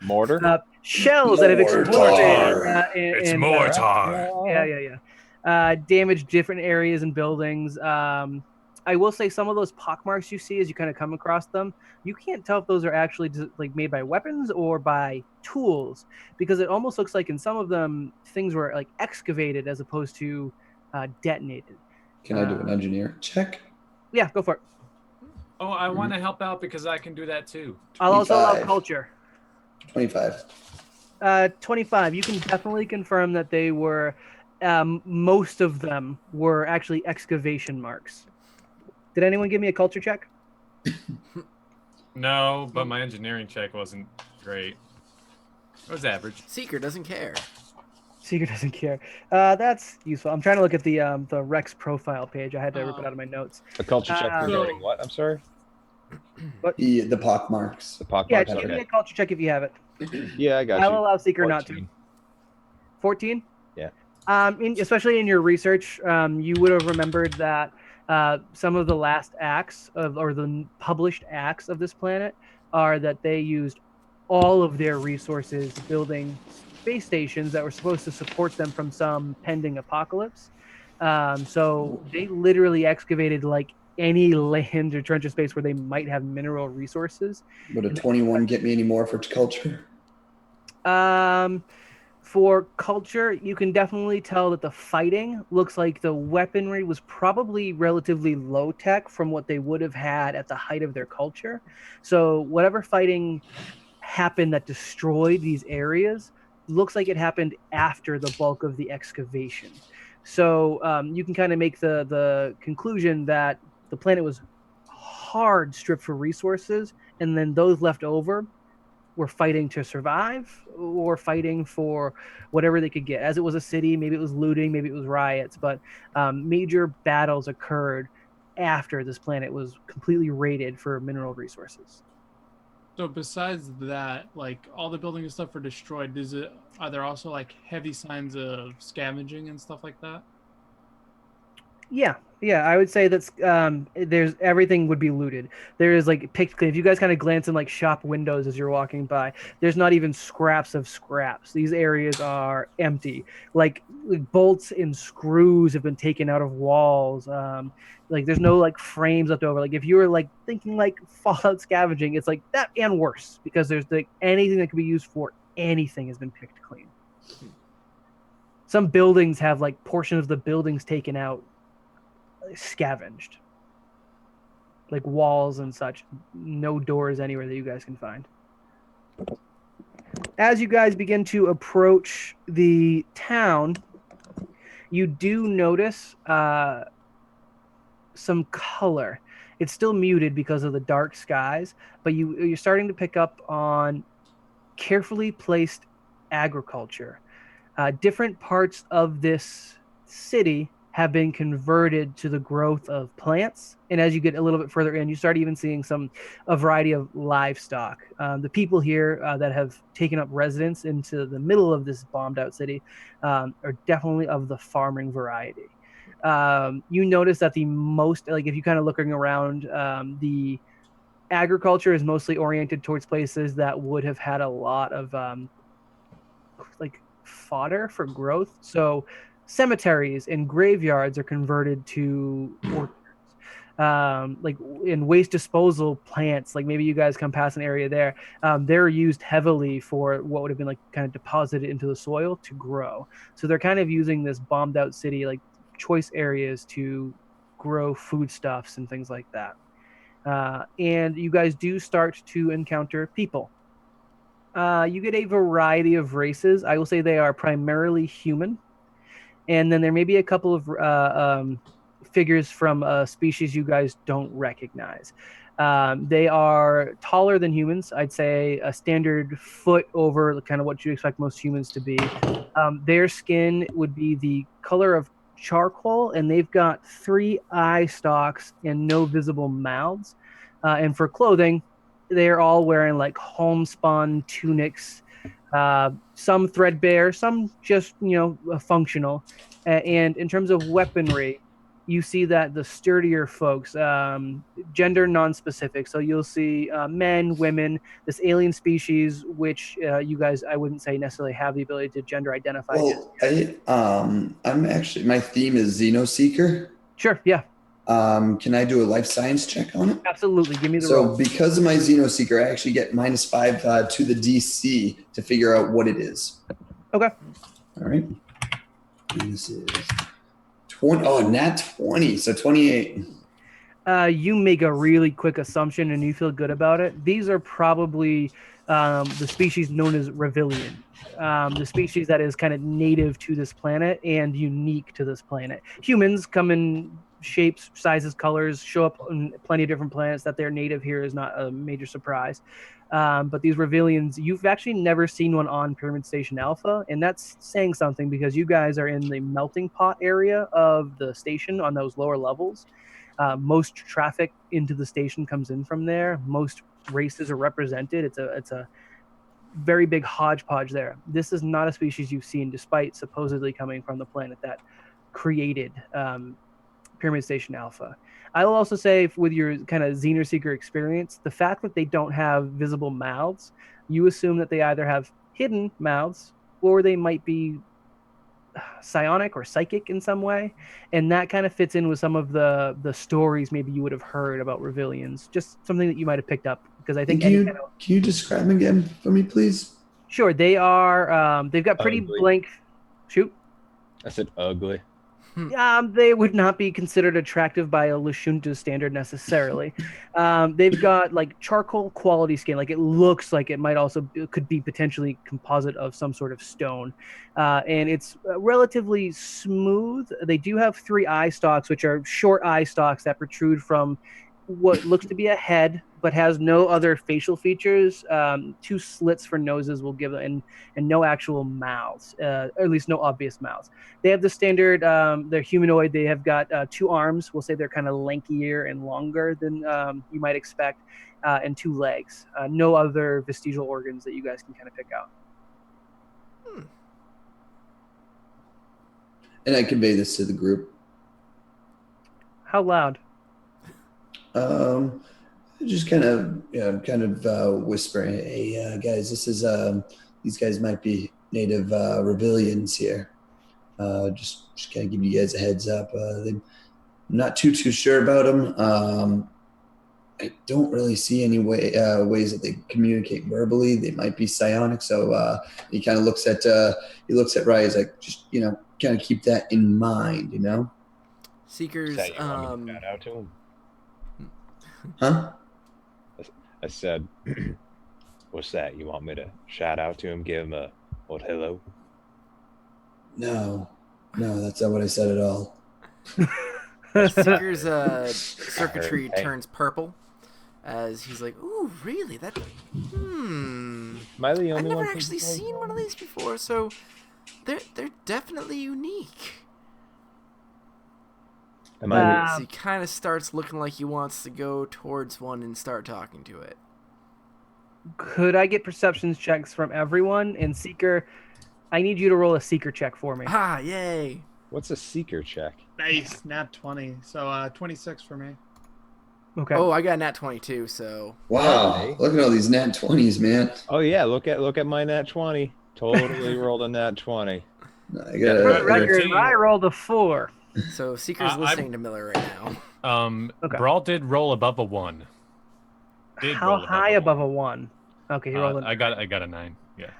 Mortar? shells that have exploded. It's And mortar. yeah. Damaged different areas and buildings. I will say some of those pockmarks you see as you kind of come across them, you can't tell if those are actually made by weapons or by tools, because it almost looks like in some of them things were like excavated as opposed to detonated. Can I do an engineer check? Yeah, go for it. Oh, I want to help out because I can do that too. I'll also allow 25. culture. 25. 25. You can definitely confirm that they were, most of them were actually excavation marks. Did anyone give me a culture check? No, but my engineering check wasn't great. It was average. Seeker doesn't care. Seeker doesn't care. That's useful. I'm trying to look at the Rex profile page. I had to rip it out of my notes. A culture check So- regarding what? I'm sorry? The pock marks. The pock Yeah, marks? just give me a Okay. culture check if you have it. Yeah, I got I'll you. allow Seeker not to. 14. 14? Yeah. Especially in your research, you would have remembered that some of the last acts or the published acts of this planet are that they used all of their resources building space stations that were supposed to support them from some pending apocalypse. So they literally excavated like any land or trench of space where they might have mineral resources. Would a 21 get me any more for culture? For culture, you can definitely tell that the fighting looks like the weaponry was probably relatively low tech from what they would have had at the height of their culture. So whatever fighting happened that destroyed these areas looks like it happened after the bulk of the excavation. So you can kind of make the conclusion that the planet was hard stripped for resources, and then those left over were fighting to survive or fighting for whatever they could get. As it was a city, maybe it was looting, maybe it was riots, but major battles occurred after this planet was completely raided for mineral resources. So besides that, like all the buildings and stuff are destroyed. Are there also like heavy signs of scavenging and stuff like that? Yeah, I would say that's there's everything would be looted. There is like picked clean. If you guys kind of glance in like shop windows as you're walking by, there's not even scraps of scraps. These areas are empty. Like bolts and screws have been taken out of walls. Like there's no like frames left over. Like if you were like thinking like Fallout scavenging, it's like that and worse, because there's like anything that could be used for anything has been picked clean. Some buildings have like portions of the buildings taken out, scavenged, like walls and such. No doors anywhere that you guys can find. As you guys begin to approach the town, you do notice some color. It's still muted because of the dark skies, but you're starting to pick up on carefully placed agriculture. Different parts of this city have been converted to the growth of plants. And as you get a little bit further in, you start even seeing a variety of livestock. The people here that have taken up residence into the middle of this bombed out city are definitely of the farming variety. You notice that the most, like if you kind of looking around, the agriculture is mostly oriented towards places that would have had a lot of like fodder for growth. So cemeteries and graveyards are converted to orchards. Like in waste disposal plants, like maybe you guys come past an area there, they're used heavily for what would have been like kind of deposited into the soil to grow. So they're kind of using this bombed out city, like choice areas to grow foodstuffs and things like that. And you guys do start to encounter people. You get a variety of races. I will say they are primarily human. And then there may be a couple of figures from a species you guys don't recognize. They are taller than humans. I'd say a standard foot over kind of what you expect most humans to be. Their skin would be the color of charcoal, and they've got 3 eye stalks and no visible mouths. And for clothing, they're all wearing like homespun tunics, some threadbare, some just functional. And in terms of weaponry, you see that the sturdier folks, gender non-specific, so you'll see men, women, this alien species, which you guys, I wouldn't say necessarily have the ability to gender identify. Well, I'm actually, my theme is Xenoseeker. Sure, yeah, Can I do a life science check on it? absolutely. Give me the So roll. because of my Xenoseeker, I actually get -5 to the DC to figure out what it is. Okay. All right. And this is 20. Oh, nat 20. So 28. You make a really quick assumption and you feel good about it. These are probably the species known as Revilian, the species that is kind of native to this planet and unique to this planet. Humans come in shapes, sizes, colors, show up on plenty of different planets. That they're native here is not a major surprise. But these Revilians, you've actually never seen one on Pyramid Station Alpha, and that's saying something because you guys are in the melting pot area of the station on those lower levels. Most traffic into the station comes in from there. Most races are represented. It's a very big hodgepodge there. This is not a species you've seen, despite supposedly coming from the planet that created Pyramid Station Alpha. I will also say, with your kind of Xenoseeker experience, the fact that they don't have visible mouths, you assume that they either have hidden mouths or they might be psionic or psychic in some way, and that kind of fits in with some of the stories maybe you would have heard about Revilians. Just something that you might have picked up, because I think Can you describe them again for me, please? sure, they are they've got pretty Ugly. blank. Shoot. I said ugly. They would not be considered attractive by a Lashunta standard necessarily. They've got like charcoal quality skin, like it looks like it might also could be potentially composite of some sort of stone, and it's relatively smooth. They do have 3 eye stalks, which are short eye stalks that protrude from what looks to be a head, but has no other facial features. 2 slits for noses will give them, and no actual mouths, or at least no obvious mouths. They have the standard. They're humanoid. They have got 2 arms. We'll say they're kind of lankier and longer than you might expect, and 2 legs. No other vestigial organs that you guys can kind of pick out. And I convey this to the group. How loud? Just kind of whispering, hey guys, this is these guys might be native Revilians here. Just kind of give you guys a heads up. I'm not too sure about them. I don't really see any ways that they communicate verbally. They might be psionic. So he kind of looks at Rai. He's like, just kind of keep that in mind. Seekers. Say you want me to shout out to him? Huh? I said, what's that? You want me to shout out to him, give him a old hello? No, that's not what I said at all. Seeker's circuitry turns purple as he's like, "Ooh, really? That? Am I the only I've never one actually seen one of these before, so they're definitely unique." Am I? So he kind of starts looking like he wants to go towards one and start talking to it. Could I get perceptions checks from everyone? And Seeker, I need you to roll a Seeker check for me. Ah, yay! What's a seeker check? Nice, nat 20. So 26 for me. Okay. Oh, I got a nat 22, so... Wow, Okay. look at all these nat 20s, man. Oh yeah, look at my nat 20. Totally rolled a nat 20. I got For the record, I rolled a 4. So Seeker's listening to Miller right now. Okay. Brawl did roll above a 1. How high above a 1? Okay, he rolled I got a 9. Yeah.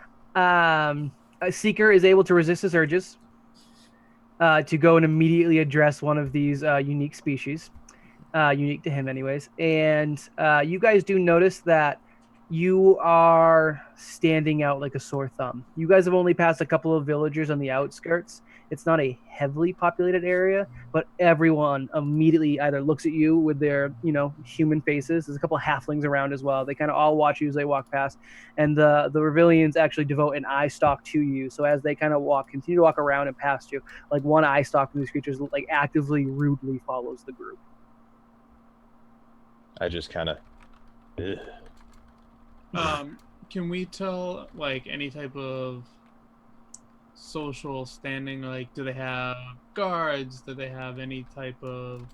A Seeker is able to resist his urges to go and immediately address one of these unique species, unique to him anyways. And you guys do notice that you are standing out like a sore thumb. You guys have only passed a couple of villagers on the outskirts. It's not a heavily populated area, but everyone immediately either looks at you with their, human faces. There's a couple of halflings around as well. They kind of all watch you as they walk past. And the Revilians actually devote an eye stalk to you. So as they kind of continue to walk around and past you, like one eye stalk from these creatures like actively, rudely follows the group. I just kind of. Can we tell like any type of social standing? Like, do they have guards? Do they have any type of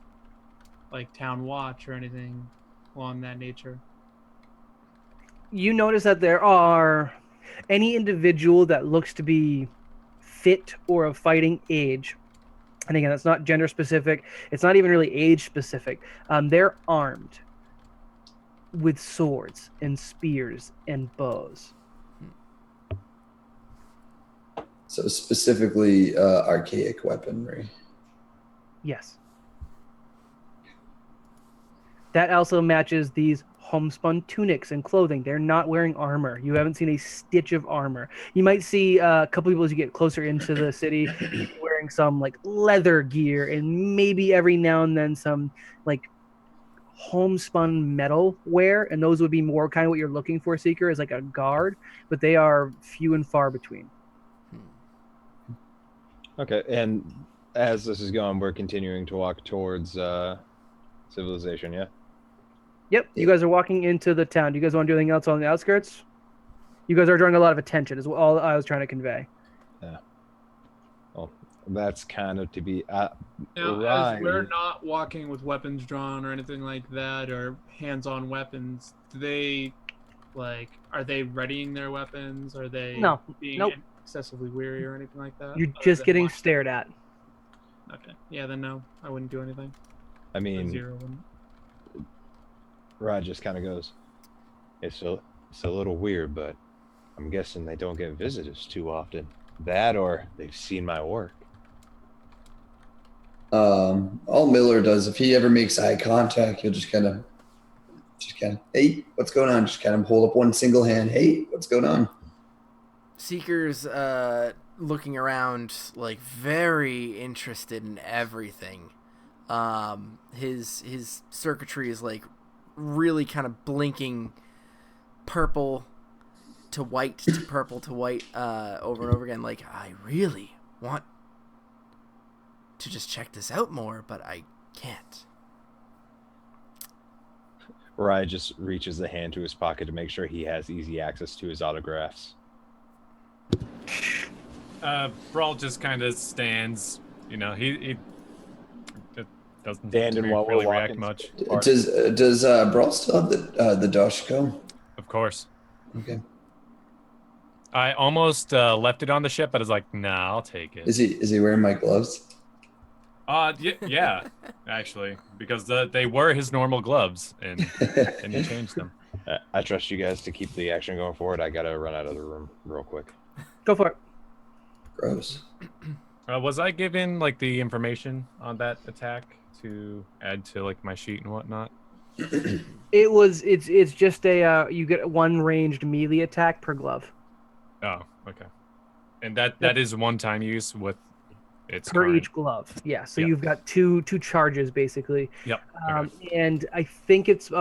like town watch or anything along that nature? You notice that there are any individual that looks to be fit or of fighting age. And again, that's not gender specific. It's not even really age specific. They're armed with swords and spears and bows. So specifically archaic weaponry. Yes. That also matches these homespun tunics and clothing. They're not wearing armor. You haven't seen a stitch of armor. You might see a couple people as you get closer into the city wearing some like leather gear and maybe every now and then some like homespun metal wear, and those would be more kind of what you're looking for, Seeker, is like a guard, but they are few and far between. Okay, and as this is going, we're continuing to walk towards civilization, yeah? Yep, you guys are walking into the town. Do you guys want to do anything else on the outskirts? You guys are drawing a lot of attention, is all I was trying to convey. Yeah. Well, that's kind of to be... Now, right. as we're not walking with weapons drawn or anything like that, or hands-on weapons, do they, like, are they readying their weapons? Are they No. being Nope. excessively weary or anything like that? You're Other just than getting watching? stared at. Okay. Yeah, then no, I wouldn't do anything. I mean, Zero wouldn't. Rod just kind of goes, it's a little weird, but I'm guessing they don't get visitors too often. That or they've seen my work. All Miller does, if he ever makes eye contact, he'll just kind of, hey, what's going on? Just kind of hold up one single hand. Hey, what's going on? Seeker's looking around, like, very interested in everything. His circuitry is like really kind of blinking purple to white to purple to white over and over again. Like, I really want to just check this out more, but I can't. Rye just reaches the hand to his pocket to make sure he has easy access to his autographs. Brawl just kind of stands. You know, he doesn't Standing while we're really react walking. much. Does Brawl still have the Doshko? Of course. Okay. I almost left it on the ship, but I was like, nah, I'll take it. Is he wearing my gloves? Yeah, actually, because they were his normal gloves, and he changed them. I trust you guys to keep the action going forward. I gotta run out of the room real quick. Go for it. Gross. Was I given like the information on that attack to add to like my sheet and whatnot? It's just a you get one ranged melee attack per glove Oh, okay. And that is one-time use with its per current... each glove. Yeah, so Yep. you've got two charges basically. Yep. Okay. And I think it's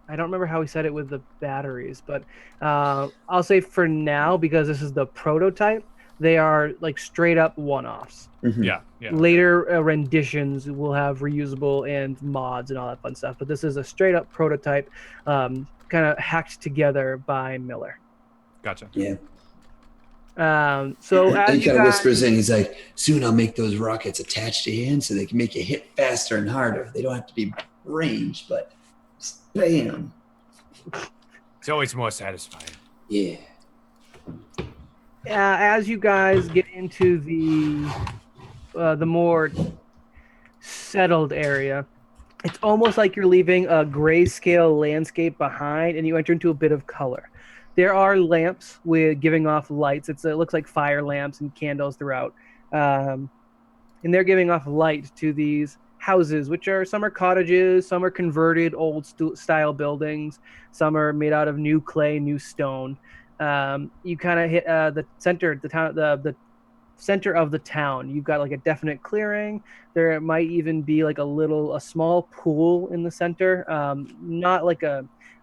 I don't remember how he said it with the batteries, but I'll say for now, because this is the prototype, they are like straight up one-offs. Mhm. Yeah. Later renditions will have reusable and mods and all that fun stuff, but this is a straight up prototype, kind of hacked together by Miller. Gotcha. Yeah. So as He you kind of guys, whispers in. He's like, "Soon I'll make those rockets attached to your hands so they can make you hit faster and harder. They don't have to be ranged, but bam." It's always more satisfying. Yeah. as you guys get into the more settled area, it's almost like you're leaving a grayscale landscape behind, and you enter into a bit of color. There are lamps with giving off lights. It looks like fire lamps and candles throughout, and they're giving off light to these houses, which are some are cottages, some are converted old style buildings, some are made out of new clay, new stone. You kind of hit the center, the center of the town. You've got like a definite clearing. There might even be like a small pool in the center. Not like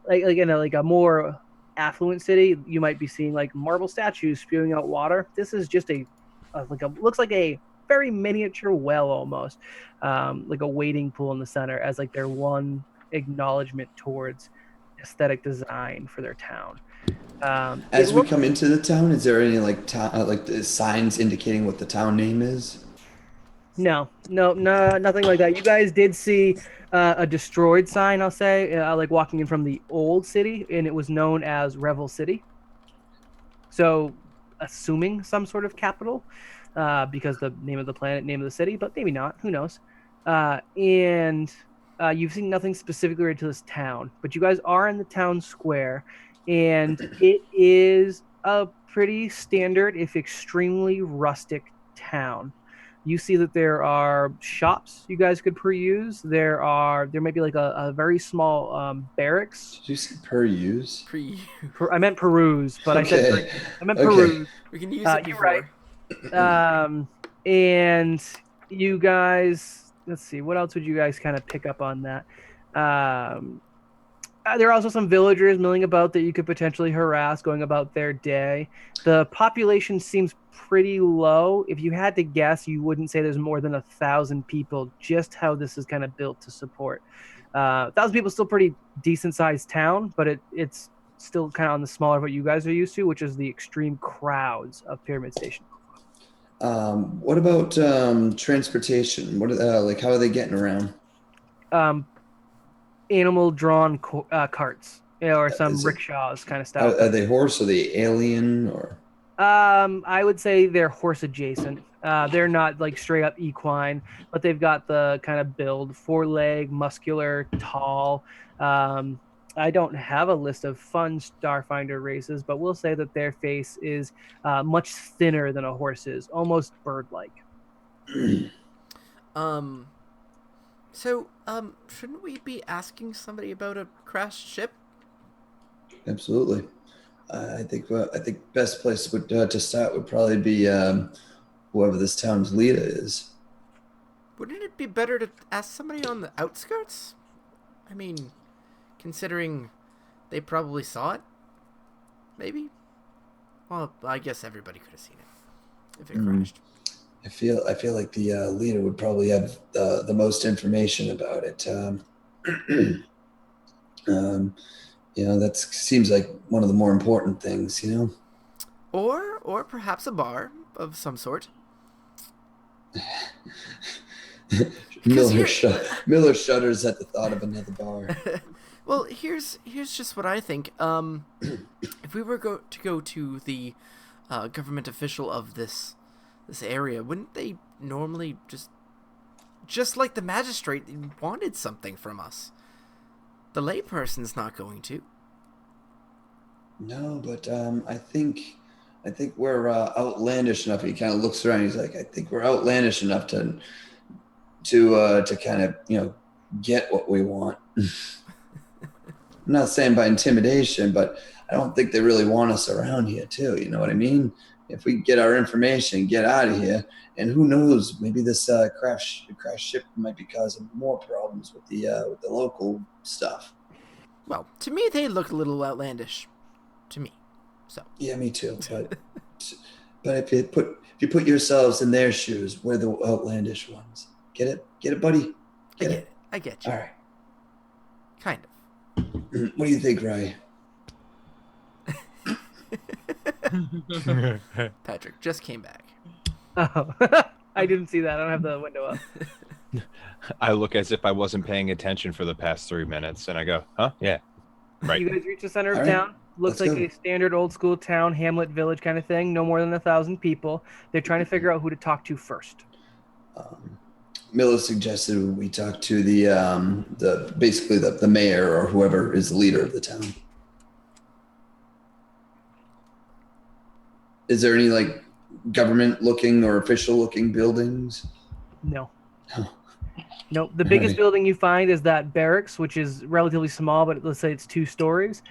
like a more affluent city. You might be seeing like marble statues spewing out water. This is just looks like a very miniature well almost, like a wading pool in the center as like their one acknowledgement towards aesthetic design for their town. As we come into the town, is there any like the signs indicating what the town name is? No, nothing like that. You guys did see a destroyed sign, I'll say, like walking in from the old city, and it was known as Revil City. So, assuming some sort of capital, because the name of the planet, name of the city, but maybe not. Who knows? And you've seen nothing specifically related to this town, but you guys are in the town square, and it is a pretty standard, if extremely rustic, town. You see that there are shops you guys could peruse. There might be like a very small barracks. Did you say per use? I meant peruse, but Okay. I meant Okay. peruse. We can use it before. You're right. And you guys, let's see, what else would you guys kind of pick up on that? There are also some villagers milling about that you could potentially harass, going about their day. The population seems pretty low. If you had to guess, you wouldn't say there's more than 1,000 people. Just how this is kind of built to support 1,000 people, is still pretty decent sized town, but it's still kind of on the smaller of what you guys are used to, which is the extreme crowds of Pyramid Station. What about transportation? What like how are they getting around? Animal drawn carts, or some Is it- rickshaws kind of style. Are they horse? Are they alien or? I would say they're horse adjacent. They're not like straight up equine, but they've got the kind of build, 4-leg, muscular, tall. I don't have a list of fun Starfinder races, but we'll say that their face is much thinner than a horse's, almost bird-like. So, shouldn't we be asking somebody about a crashed ship? Absolutely. I think best place to start would probably be whoever this town's leader is. Wouldn't it be better to ask somebody on the outskirts? I mean, considering they probably saw it, maybe. Well, I guess everybody could have seen it if it crashed. I feel like the leader would probably have the most information about it. That seems like one of the more important things. Or perhaps a bar of some sort. Miller shudders at the thought of another bar. Well, here's just what I think. If we were to go to the government official of this area, wouldn't they normally just like the magistrate wanted something from us? The layperson's not going to. No, but I think we're outlandish enough. He kind of looks around. He's like, I think we're outlandish enough to kind of get what we want. I'm not saying by intimidation, but I don't think they really want us around here too. You know what I mean? If we get our information, get out of here, and who knows, maybe this crash ship might be causing more problems with the local stuff. Well, to me, they look a little outlandish. To me, so. Yeah, me too. But if you put yourselves in their shoes, we're the outlandish ones. Get it, buddy. I get you. All right. Kind of. What do you think, Ray? Patrick just came back. Oh, I didn't see that. I don't have the window up. I look as if I wasn't paying attention for the past 3 minutes, and I go, huh? Yeah. Right. You guys reach the center of All right. town. Looks Let's like go. a standard old school town, hamlet, village kind of thing. No more than 1,000 people. They're trying to figure out who to talk to first. Miller suggested we talk to basically the mayor or whoever is the leader of the town. Is there any like government looking or official looking buildings? No. Oh. No, the biggest Right. building you find is that barracks, which is relatively small, but let's say it's 2 stories.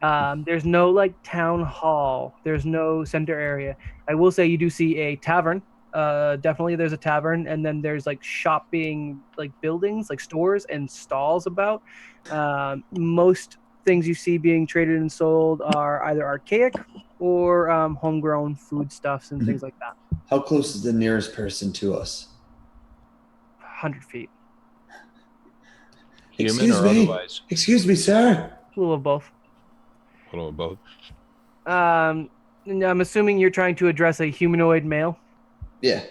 There's no like town hall. There's no center area. I will say you do see a tavern. Definitely there's a tavern, and then there's like shopping, like buildings, like stores and stalls about. Most things you see being traded and sold are either archaic or homegrown foodstuffs and things like that. How close is the nearest person to us? 100 feet. Human Excuse or me. otherwise? Excuse me, sir. A little of both. A little of both. And I'm assuming you're trying to address a humanoid male. Yeah.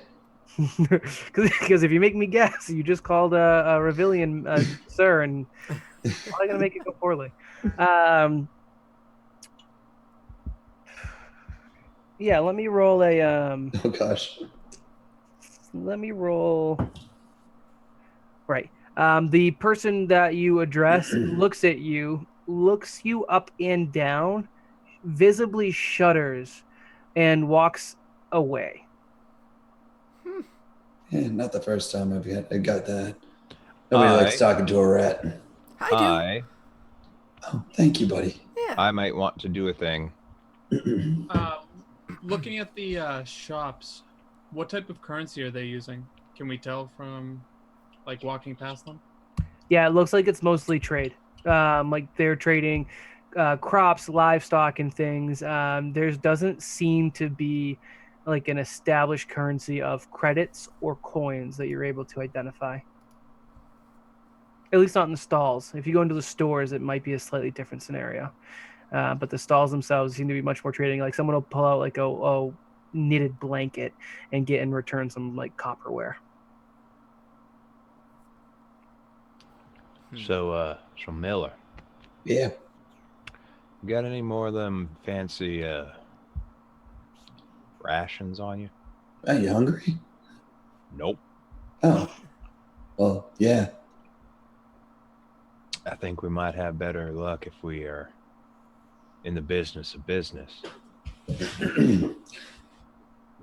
Because if you make me guess, you just called a Revilian sir, and probably gonna make it go poorly. Yeah, let me roll a Oh gosh. let me roll. Right. The person that you address looks at you, looks you up and down, visibly shudders, and walks away. Yeah, not the first time I got that. Nobody likes talking to a rat. I Oh, thank you, buddy. do. Yeah. I might want to do a thing. Looking at the shops, what type of currency are they using? Can we tell from like walking past them? Yeah, it looks like it's mostly trade. Like they're trading crops, livestock, and things. There doesn't seem to be like an established currency of credits or coins that you're able to identify. At least not in the stalls. If you go into the stores, it might be a slightly different scenario. But the stalls themselves seem to be much more trading. Like someone will pull out like a knitted blanket and get in return some like copperware. So Miller, Yeah. you got any more of them fancy rations on you? Are you hungry? Nope. Oh. Well, yeah. I think we might have better luck if we are in the business of business.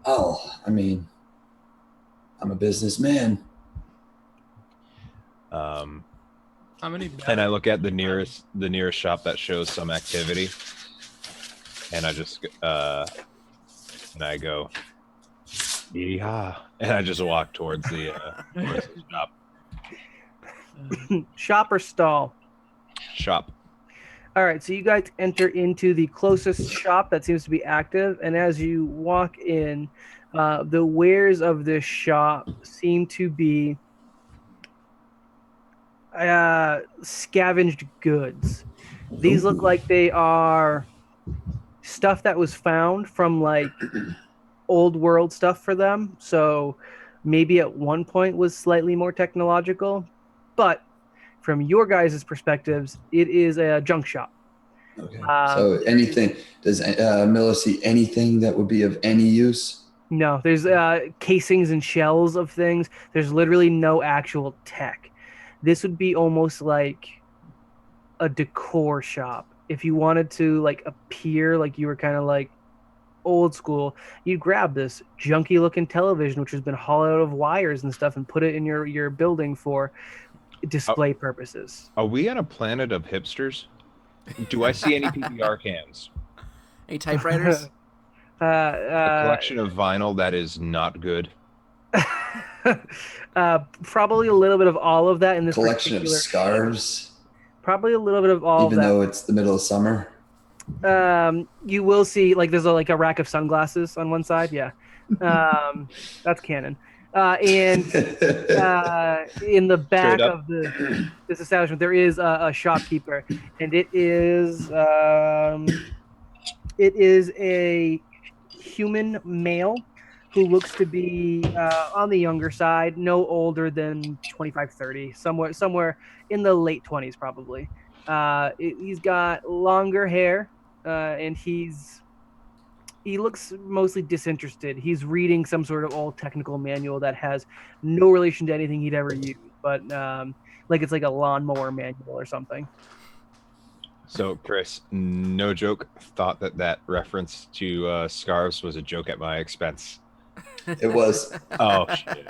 Oh, I mean, I'm a businessman. How many? And I look at the nearest shop that shows some activity, and I just and I go, yeah, and I just walk towards the shop. Shop or stall? Shop. All right, so you guys enter into the closest shop that seems to be active, and as you walk in, the wares of this shop seem to be scavenged goods. These look like they are stuff that was found from like old world stuff for them. So maybe at one point was slightly more technological, but from your guys' perspectives, it is a junk shop. Okay. So anything, does Miller see anything that would be of any use? No, there's casings and shells of things. There's literally no actual tech. This would be almost like a decor shop. If you wanted to like appear like you were kind of like old school, you'd grab this junky looking television, which has been hollowed out of wires and stuff, and put it in your building for display purposes. Are we on a planet of hipsters? Do I see any PBR cans? Any typewriters? A collection of vinyl that is not good. Probably a little bit of all of that in this Collection of particular scarves, probably a little bit of all even of that. though it's the middle of summer. You will see like there's a rack of sunglasses on one side. Yeah, that's canon. And in the back of this establishment, there is a shopkeeper, and it is a human male who looks to be on the younger side, no older than 25, 30, somewhere in the late 20s probably. He's got longer hair, and he looks mostly disinterested. He's reading some sort of old technical manual that has no relation to anything he'd ever used, but like it's like a lawnmower manual or something. So, Chris, no joke, thought that reference to scarves was a joke at my expense. It was. Oh, shit.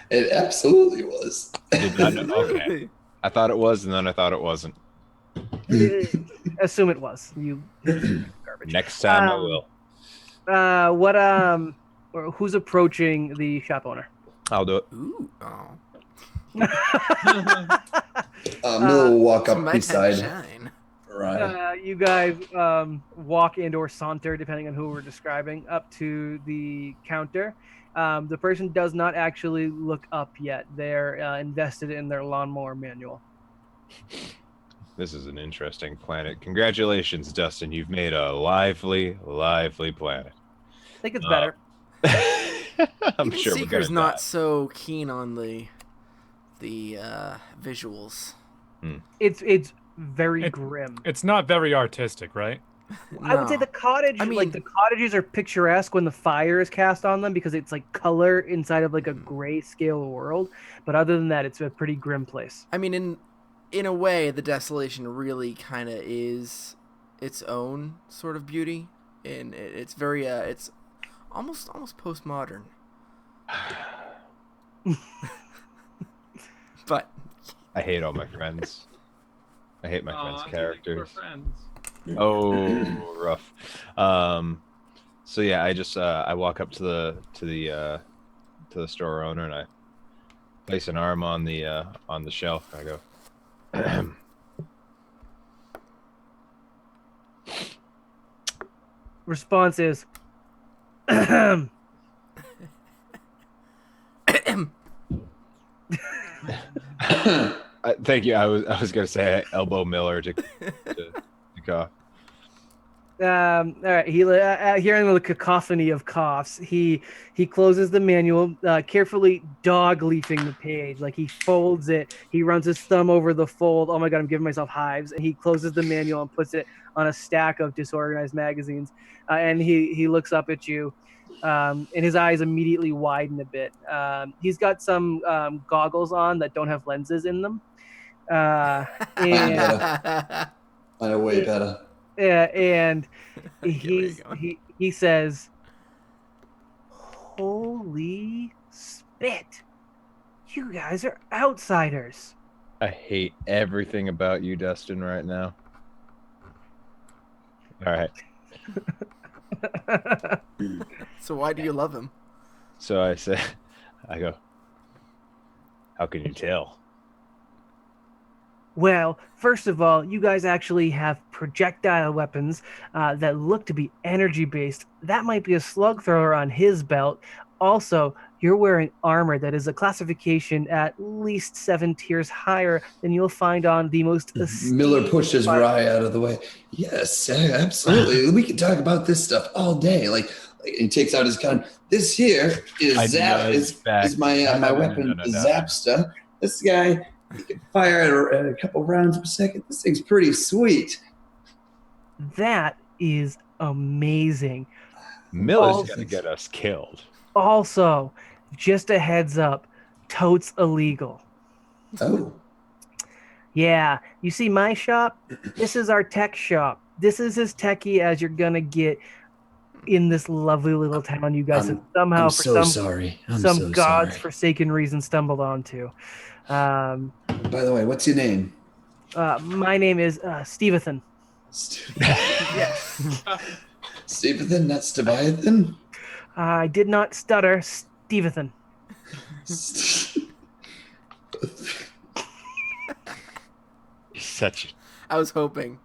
It absolutely was. Did not know. Okay. I thought it was, and then I thought it wasn't. Assume it was. You garbage. Next time I will. Who's approaching the shop owner? I'll do it. Ooh. Oh. Miller will walk So up my time to beside shine. Ryan. You guys walk and or saunter, depending on who we're describing, up to the counter. The person does not actually look up yet. They're invested in their lawnmower manual. This is an interesting planet. Congratulations, Dustin. You've made a lively, lively planet. I think it's better. I'm Even sure we're Seeker's gonna not die. so keen on the visuals. It's very It- grim. It's not very artistic, right? I would say No. the cottage, I mean- like the cottages are picturesque when the fire is cast on them because it's like color inside of like a grayscale world. But other than that, it's a pretty grim place. I mean, in a way, the desolation really kind of is its own sort of beauty, and it's very it's almost postmodern. But I hate all my friends. I hate my friends' Aw, We're characters. friends. Oh, rough. So yeah, I just I walk up to the store owner and I place an arm on the shelf. And I go, Response is, thank you. I was gonna say elbow Miller to cough. all right. Hearing the cacophony of coughs, he closes the manual, carefully dog leafing the page. Like he folds it. He runs his thumb over the fold. Oh my god, I'm giving myself hives. And he closes the manual and puts it on a stack of disorganized magazines. And he looks up at you, and his eyes immediately widen a bit. He's got some goggles on that don't have lenses in them. And Mine way better. and I get where you're going. he says, "Holy spit! You guys are outsiders." I hate everything about you, Dustin, right now. All right. So why do you love him? So I go, how can you tell? Well, first of all, you guys actually have projectile weapons that look to be energy based. That might be a slug thrower on his belt. Also, you're wearing armor that is a classification at least 7 tiers higher than you'll find on the most Miller esteemed pushes fighter. Rye out of the way. Yes, absolutely. We can talk about this stuff all day. Like he takes out his gun. This here is my my weapon, Zapsta. This guy, he can fire at a couple rounds per second. This thing's pretty sweet. That is amazing. Miller's gonna get us killed. Also, just a heads up, totes illegal. Oh. Yeah, you see my shop? This is our tech shop. This is as techie as you're gonna get in this lovely little town you guys have somehow I'm for so some sorry. I'm some so god's sorry. forsaken reason stumbled onto. By the way, what's your name? My name is Stevathan. Yes. Stevathan, not Steviathan? I did not stutter, Stevathan. Such. I was hoping.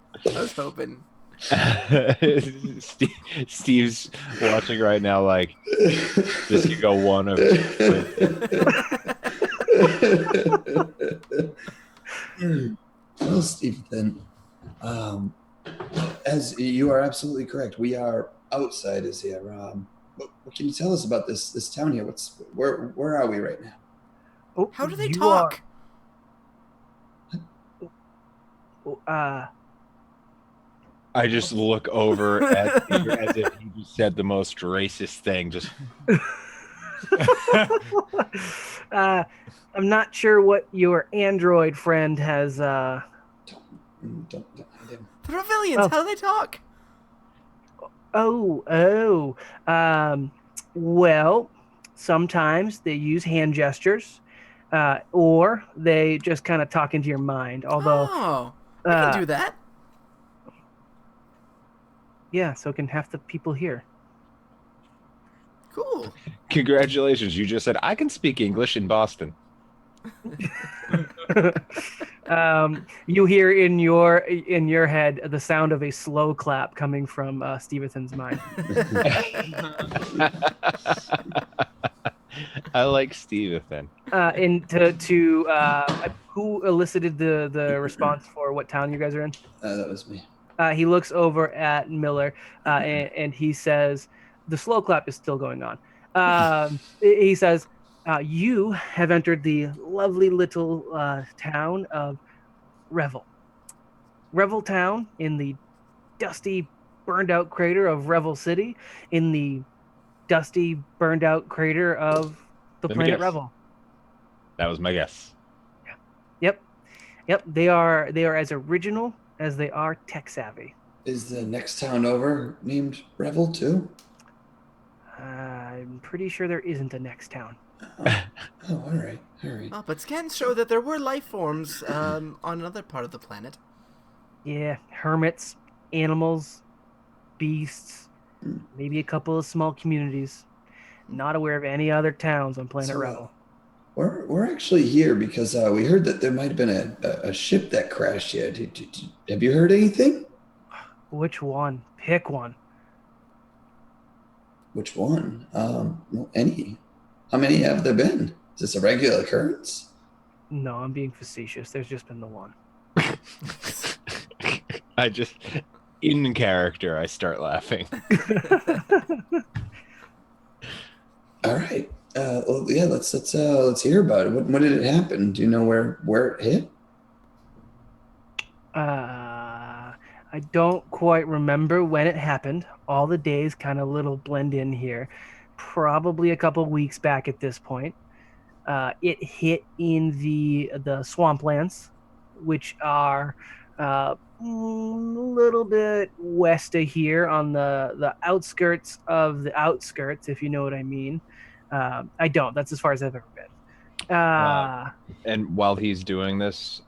Steve's watching right now. Like this could go one of. Well, Stevathan, as you are absolutely correct, we are outsiders here. What can you tell us about this town here? Where are we right now? Oh, How do they you talk? Are, I just look over at Steve as if he just said the most racist thing. Just I'm not sure what your android friend has. Don't hide him. The Revilians, how do they talk? Well, sometimes they use hand gestures, or they just kind of talk into your mind. Although, I can do that. yeah, so can half the people here. Cool. congratulations! You just said I can speak English in Boston. You hear in your head the sound of a slow clap coming from Stevathan's mind. I like Steven. And who elicited the response for what town you guys are in? That was me. He looks over at Miller and he says, the slow clap is still going on. He says, you have entered the lovely little town of Revil. Revil town in the dusty, burned out crater of Revil City, in the dusty, burned out crater of the Let me planet guess. Revil. That was my guess. Yep. They are as original as they are tech savvy. Is the next town over named Revil too? I'm pretty sure there isn't a next town. Oh, all right. Oh, but scans show that there were life forms on another part of the planet. Yeah, hermits, animals, beasts, maybe a couple of small communities. Not aware of any other towns on planet So, Revil. We're actually here because we heard that there might have been a ship that crashed here. Have you heard anything? Which one? Pick one. Which one? Well, any. How many have there been? Is this a regular occurrence? No, I'm being facetious. There's just been the one. I just, in character, I start laughing. All right. Well, yeah. Let's hear about it. When did it happen? Do you know where it hit? I don't quite remember when it happened. All the days kind of little blend in here. Probably a couple weeks back at this point. It hit in the swamplands, which are a little bit west of here on the outskirts of the outskirts, if you know what I mean. I don't. That's as far as I've ever been. And while he's doing this,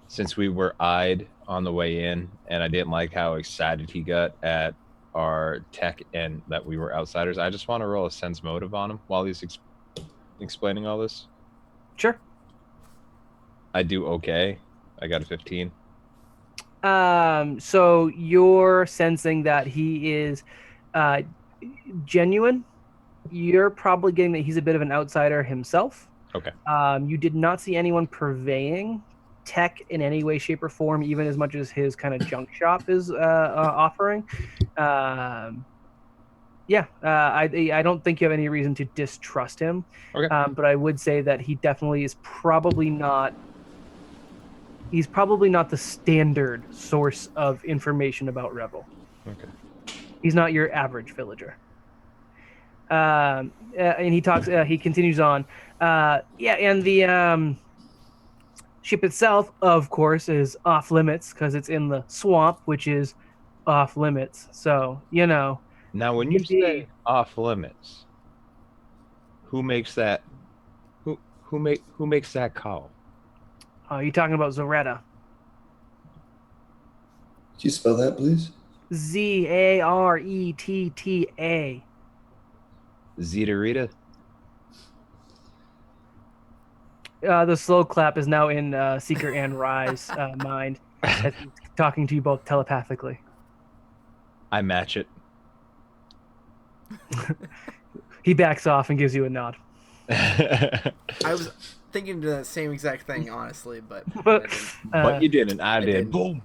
since we were eyed on the way in, and I didn't like how excited he got at our tech and that we were outsiders, I just want to roll a sense motive on him while he's explaining all this. Sure. I do okay. I got a 15. So you're sensing that he is genuine. You're probably getting that he's a bit of an outsider himself. Okay. You did not see anyone purveying tech in any way, shape, or form, even as much as his kind of junk shop is offering. I don't think you have any reason to distrust him. Okay. But I would say that he definitely is probably not. He's probably not the standard source of information about Revil. Okay. He's not your average villager. And he talks. He continues on. And the ship itself, of course, is off limits because it's in the swamp, which is off limits. So Now, when you say off limits, who makes that? Who makes that call? You're talking about Zaretta. Could you spell that, please? Zaretta. Zeta Rita? The slow clap is now in Seeker and Rye's mind as he's talking to you both telepathically. I match it. He backs off and gives you a nod. I was thinking the same exact thing, honestly, but But you didn't. I did. didn't. Boom.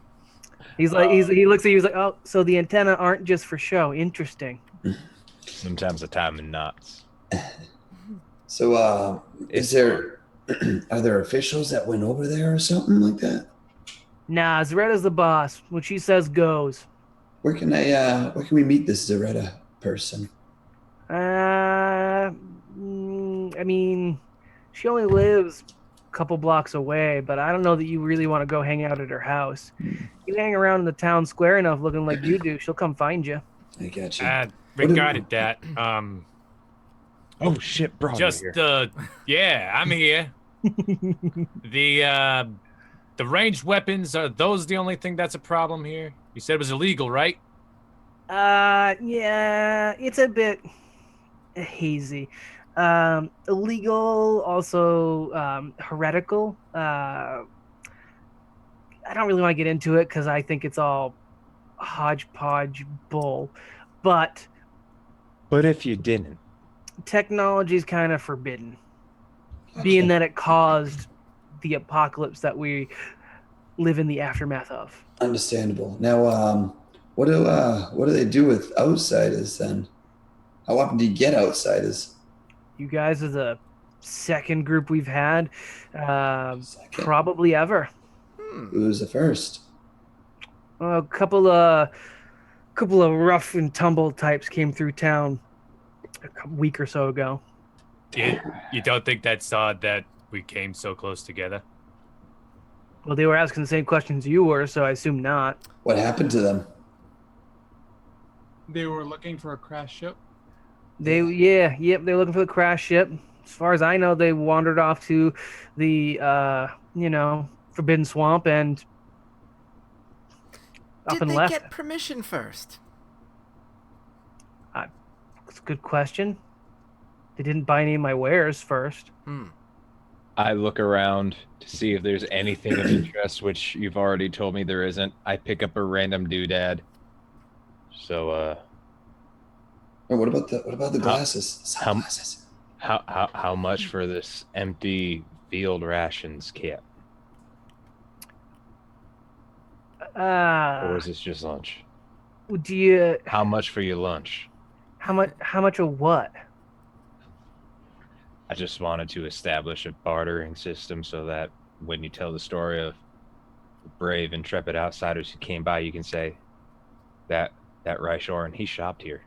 He looks at you. He's like, "Oh, so the antenna aren't just for show. Interesting." Sometimes the timing knots. So, are It's there officials that went over there or something like that? Nah, Zaretta's the boss. What she says goes. Where can we meet this Zaretta person? I mean, she only lives a couple blocks away, but I don't know that you really want to go hang out at her house. You hang around in the town square enough looking like you do, she'll come find you. I got you. Regarded that. Oh shit, bro. Just yeah, I'm here. The ranged weapons, are those the only thing that's a problem here? You said it was illegal, right? Yeah, it's a bit hazy. Illegal, also heretical. I don't really want to get into it because I think it's all hodgepodge bull. But if you didn't, technology is kind of forbidden, being that it caused the apocalypse that we live in the aftermath of. Understandable. Now, what do they do with outsiders then? How often do you get outsiders? You guys are the second group we've had, Second. probably ever. Who's the first? A couple of rough and tumble types came through town a week or so ago. You don't think that's odd that we came so close together? Well, they were asking the same questions you were, so I assume not. What happened to them? They were looking for a crashed ship. They're looking for the crash ship. As far as I know, they wandered off to the Forbidden Swamp and up Did and they left. get permission first? That's a good question. They didn't buy any of my wares first. I look around to see if there's anything of interest, which you've already told me there isn't. I pick up a random doodad. So, Oh, what about the glasses? The how- sunglasses. how much for this empty field rations kit? Or is this just lunch? Do you How much for your lunch? how much of what? I just wanted to establish a bartering system so that when you tell the story of brave, intrepid outsiders who came by, you can say that Reichoren, he shopped here.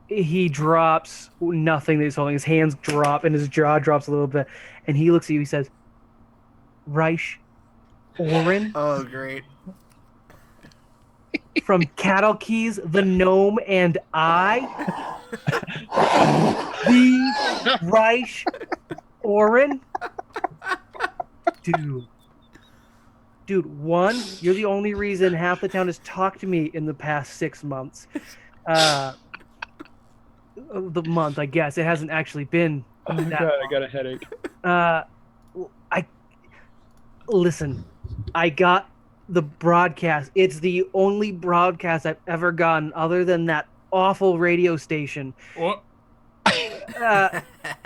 He drops nothing that he's holding. His hands drop and his jaw drops a little bit, and he looks at you. He says, "Reich Oren Oh, great. from Cattle Keys, the Gnome, and I, the Reich Oren." Dude, one, you're the only reason half the town has talked to me in the past 6 months. The month, I guess. It hasn't actually been that long. I got a headache. Listen, I got the broadcast. It's the only broadcast I've ever gotten other than that awful radio station. What?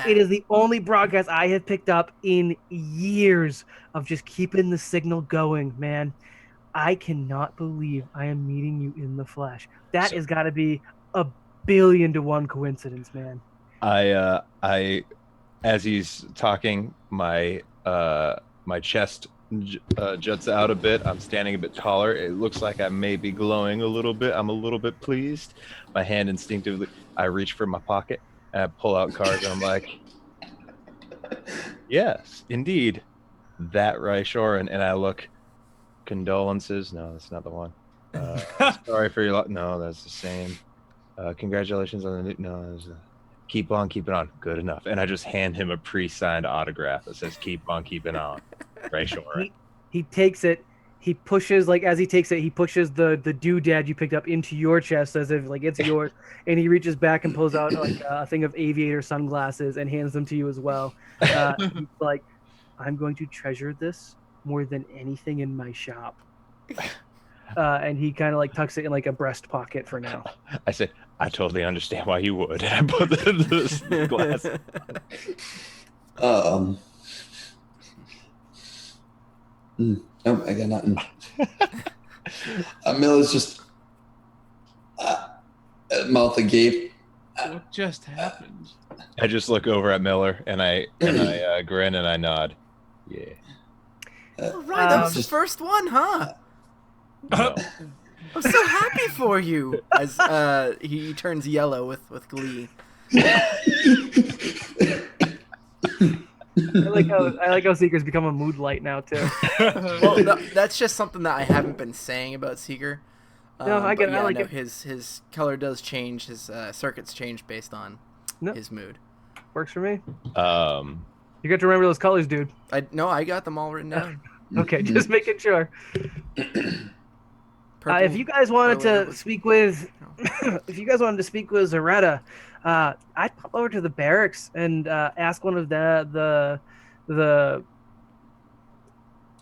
It is the only broadcast I have picked up in years of just keeping the signal going, man. I cannot believe I am meeting you in the flesh. That has got to be a billion to one coincidence, man. I as he's talking, my chest juts out a bit. I'm standing a bit taller. It looks like I may be glowing a little bit. I'm a little bit pleased. My hand instinctively, I reach for my pocket and I pull out cards and I'm like, yes, indeed, that Reichoren. And I look, condolences. No, that's not the one. Sorry for your no, that's the same. Congratulations on the new. No, keep on keeping on. Good enough. And I just hand him a pre-signed autograph that says "Keep on keeping on." Reichoren. He takes it. He pushes, like, as he takes it, he pushes the doodad you picked up into your chest as if, like, it's yours. And he reaches back and pulls out, like, a thing of aviator sunglasses and hands them to you as well. He's like, I'm going to treasure this more than anything in my shop. And he kind of, like, tucks it in, like, a breast pocket for now. I said, I totally understand why you would. And I put the glass. No, I got nothing. Miller's just mouth agape. What just happened? I just look over at Miller and I grin and I nod. Yeah. All right, that was the first one, huh? No. I'm so happy for you. As he turns yellow with glee. I like how Seeker's become a mood light now too. Well, no, that's just something that I haven't been saying about Seeker. No, I get it. I like it. His color does change. His circuits change based on his mood. Works for me. You got to remember those colors, dude. I got them all written down. Okay, just making sure. Purple, if you guys wanted whatever. to speak with, Zaretta, I'd pop over to the barracks and ask one of the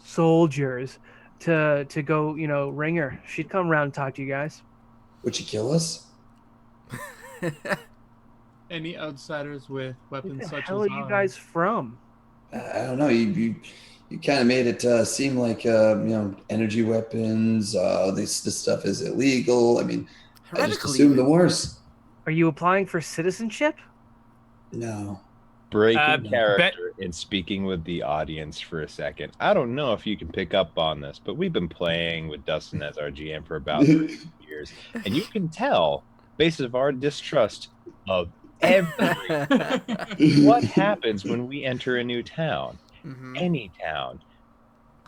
soldiers to go, ring her. She'd come around and talk to you guys. Would you kill us? any outsiders with Where weapons the such hell as are you ours. guys from? I don't know. You kind of made it seem like energy weapons. This stuff is illegal. I mean, I just Heretical, assumed the even. worst. Are you applying for citizenship? No. Breaking No. character and speaking with the audience for a second. I don't know if you can pick up on this, but we've been playing with Dustin as our GM for about 3 years, and you can tell, based on our distrust of what happens when we enter a new town, Mm-hmm. any town,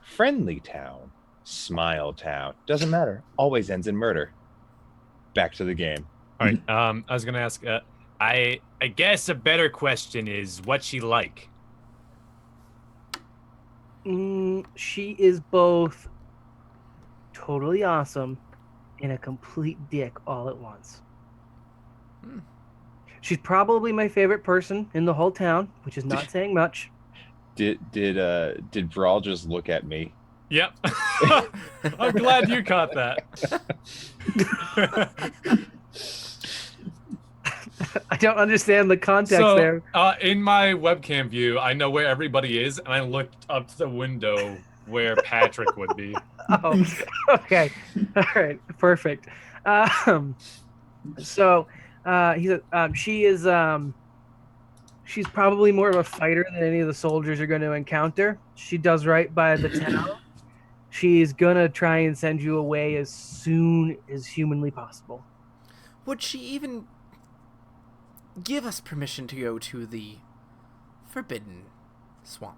friendly town, smile town, doesn't matter, always ends in murder. Back to the game. All right. I was gonna ask. I guess a better question is what she like. She is both totally awesome and a complete dick all at once. She's probably my favorite person in the whole town, which is not saying much. Did Brawl just look at me? Yep. I'm glad you caught that. I don't understand the context So, there. in my webcam view, I know where everybody is, and I looked up to the window where Patrick would be. Oh, okay. All right. Perfect. So she is she's probably more of a fighter than any of the soldiers you're going to encounter. She does right by the town. She's gonna try and send you away as soon as humanly possible. Would she even give us permission to go to the Forbidden Swamp?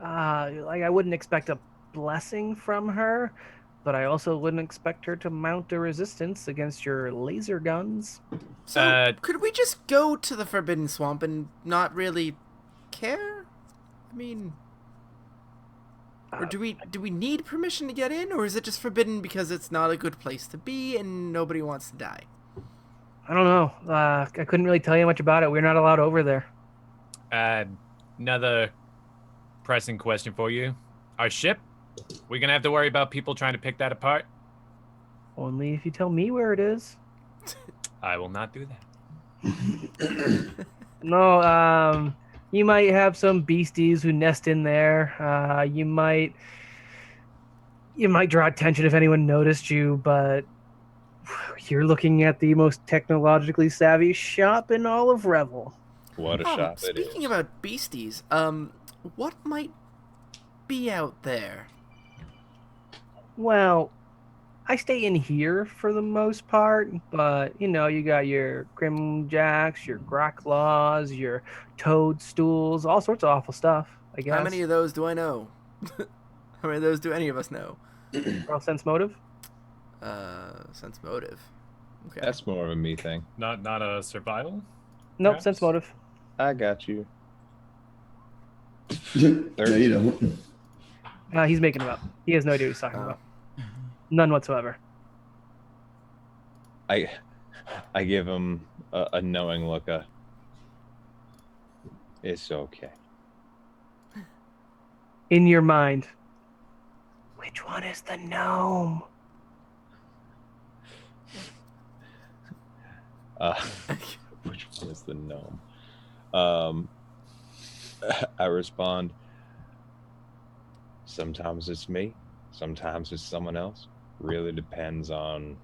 I wouldn't expect a blessing from her, but I also wouldn't expect her to mount a resistance against your laser guns. So, could we just go to the Forbidden Swamp and not really care? I mean, or do we need permission to get in, or is it just forbidden because it's not a good place to be and nobody wants to die? I don't know. I couldn't really tell you much about it. We're not allowed over there. Another pressing question for you. Our ship? We're gonna have to worry about people trying to pick that apart? Only if you tell me where it is. I will not do that. No, you might have some beasties who nest in there. You might draw attention if anyone noticed you, but you're looking at the most technologically savvy shop in all of Revil. What a shop it is. Speaking about beasties, what might be out there? Well, I stay in here for the most part, but you got your Grimjacks, your Grocklaws, your Toadstools, all sorts of awful stuff, I guess. How many of those do I know? How many of those do any of us know? Girl sense motive? Sense motive. Okay. That's more of a me thing. Not a survival? Nope, Perhaps? sense motive. I got you. No, you don't. He's making it up. He has no idea what he's talking about. None whatsoever. I give him a knowing look. It's okay. In your mind, which one is the gnome? Which one is the gnome? I respond, sometimes it's me, sometimes it's someone else. Really depends on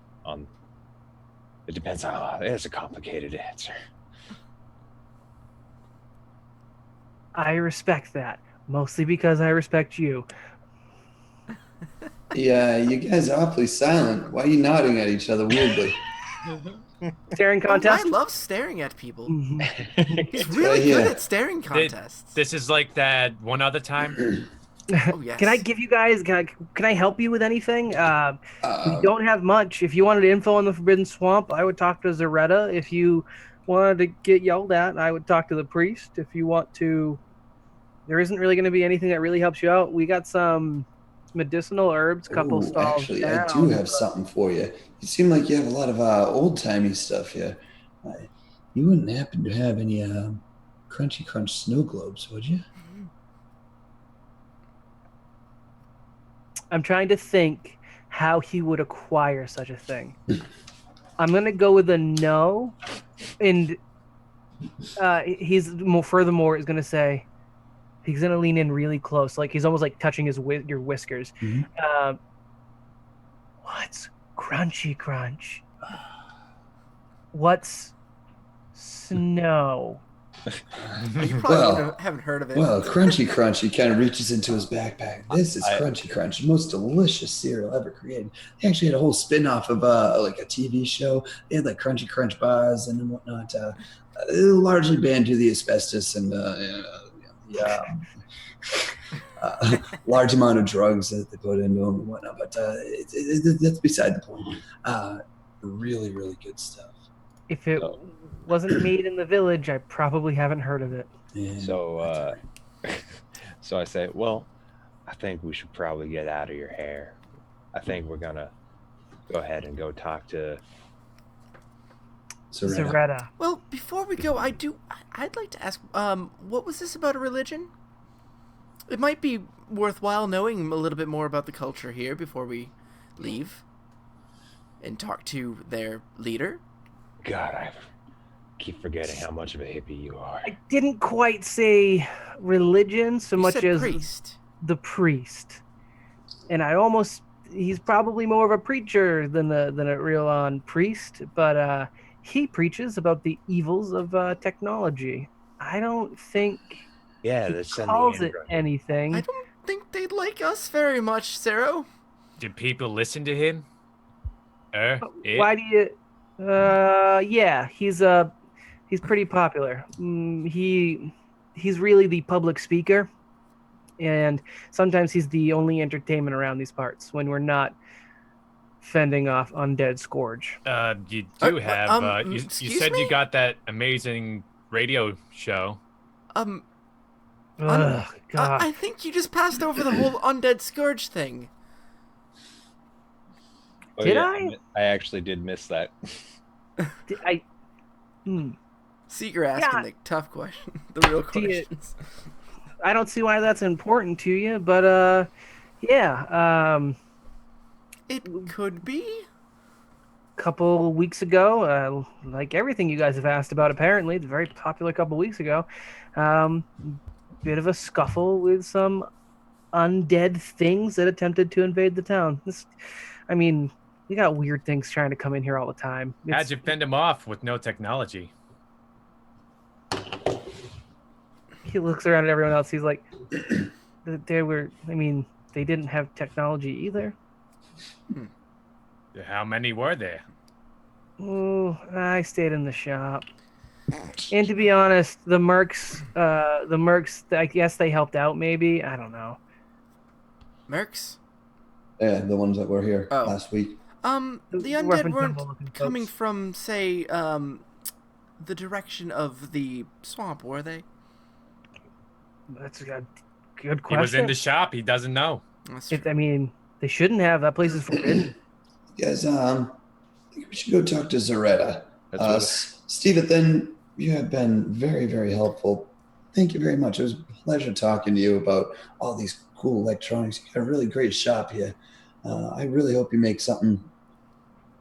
it depends on a lot. It's a complicated answer. I respect that, mostly because I respect you. Yeah, you guys are awfully silent. Why are you nodding at each other weirdly? Staring contest? I love staring at people. Mhm. He's really right good here. at staring contests. This is like that one other time. Oh, yes. Can I give you guys? Can I help you with anything? We Uh, don't have much. If you wanted info on the Forbidden Swamp, I would talk to Zaretta. If you wanted to get yelled at, I would talk to the priest. If you want to, there isn't really going to be anything that really helps you out. We got some medicinal herbs, couple ooh, stalls actually, down. I do have something for you. You seem like you have a lot of old-timey stuff here. You wouldn't happen to have any Crunchy Crunch snow globes, would you? I'm trying to think how he would acquire such a thing. I'm gonna go with a no, and furthermore is gonna say he's gonna lean in really close, like he's almost like touching your whiskers. Mhm. What's crunchy crunch? What's snow? You probably Well, haven't heard of it. Well, Crunchy Crunch, he kind of reaches into his backpack. This is I- Crunchy Crunch, the most delicious cereal ever created. They actually had a whole spin-off of like a TV show. They had like Crunchy Crunch bars and whatnot. Largely banned due to the asbestos and large amount of drugs that they put into them and whatnot. But that's beside the point. Really, really good stuff. If it Oh. wasn't made in the village, I probably haven't heard of it. Yeah, So, so I say, well, I think we should probably get out of your hair. I think we're gonna go ahead and go talk to. Zaretta. Well, before we go, I'd like to ask, what was this about a religion? It might be worthwhile knowing a little bit more about the culture here before we leave and talk to their leader. God, I keep forgetting how much of a hippie you are. I didn't quite say religion so You much said as priest. the priest, and he's probably more of a preacher than a real on priest, but he preaches about the evils of technology. I don't think Yeah, he let's send calls the it android. anything. I don't think they'd like us very much, Zero. Did people listen to him? Why do you? Yeah, he's pretty popular. He's really the public speaker, and sometimes he's the only entertainment around these parts when we're not fending off undead scourge. You do have. You excuse said me? you got that amazing radio show. Um, Ugh, God. I think you just passed over the whole undead scourge thing. Oh, Did yeah, I? I actually did miss that. I. Hmm. See, you're asking Yeah. the tough question, the real Do you- questions. I don't see why that's important to you, but yeah. It could be. Couple weeks ago, like everything you guys have asked about, apparently, it's a very popular couple weeks ago. Bit of a scuffle with some undead things that attempted to invade the town. We got weird things trying to come in here all the time. How'd you fend him off with no technology? He looks around at everyone else. He's like, they didn't have technology either. How many were there? Oh, I stayed in the shop. And to be honest, the mercs, I guess they helped out maybe. I don't know. Mercs? Yeah, the ones that were here Oh. last week. The We're undead from weren't temple-looking coming folks. from, say, the direction of the swamp, were they? That's a good question. He was in the shop. He doesn't know. That's true. They shouldn't have. That place is forbidden. Guys, I think we should go talk to Zaretta. That's what- Steven, you have been very, very helpful. Thank you very much. It was a pleasure talking to you about all these cool electronics. You got a really great shop here. I really hope you make something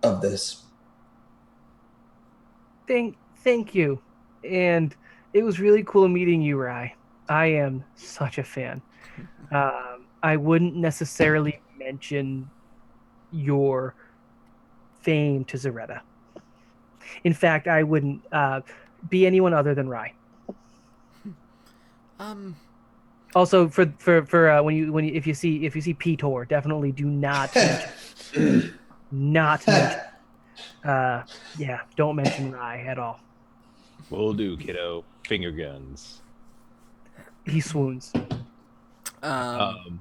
of this. Thank you. And it was really cool meeting you, Rye. I am such a fan. I wouldn't necessarily mention your fame to Zaretta. In fact, I wouldn't be anyone other than Rye. Also, for if you see Petor, definitely do not mention, don't mention Rye at all. Will do, kiddo. Finger guns. He swoons. On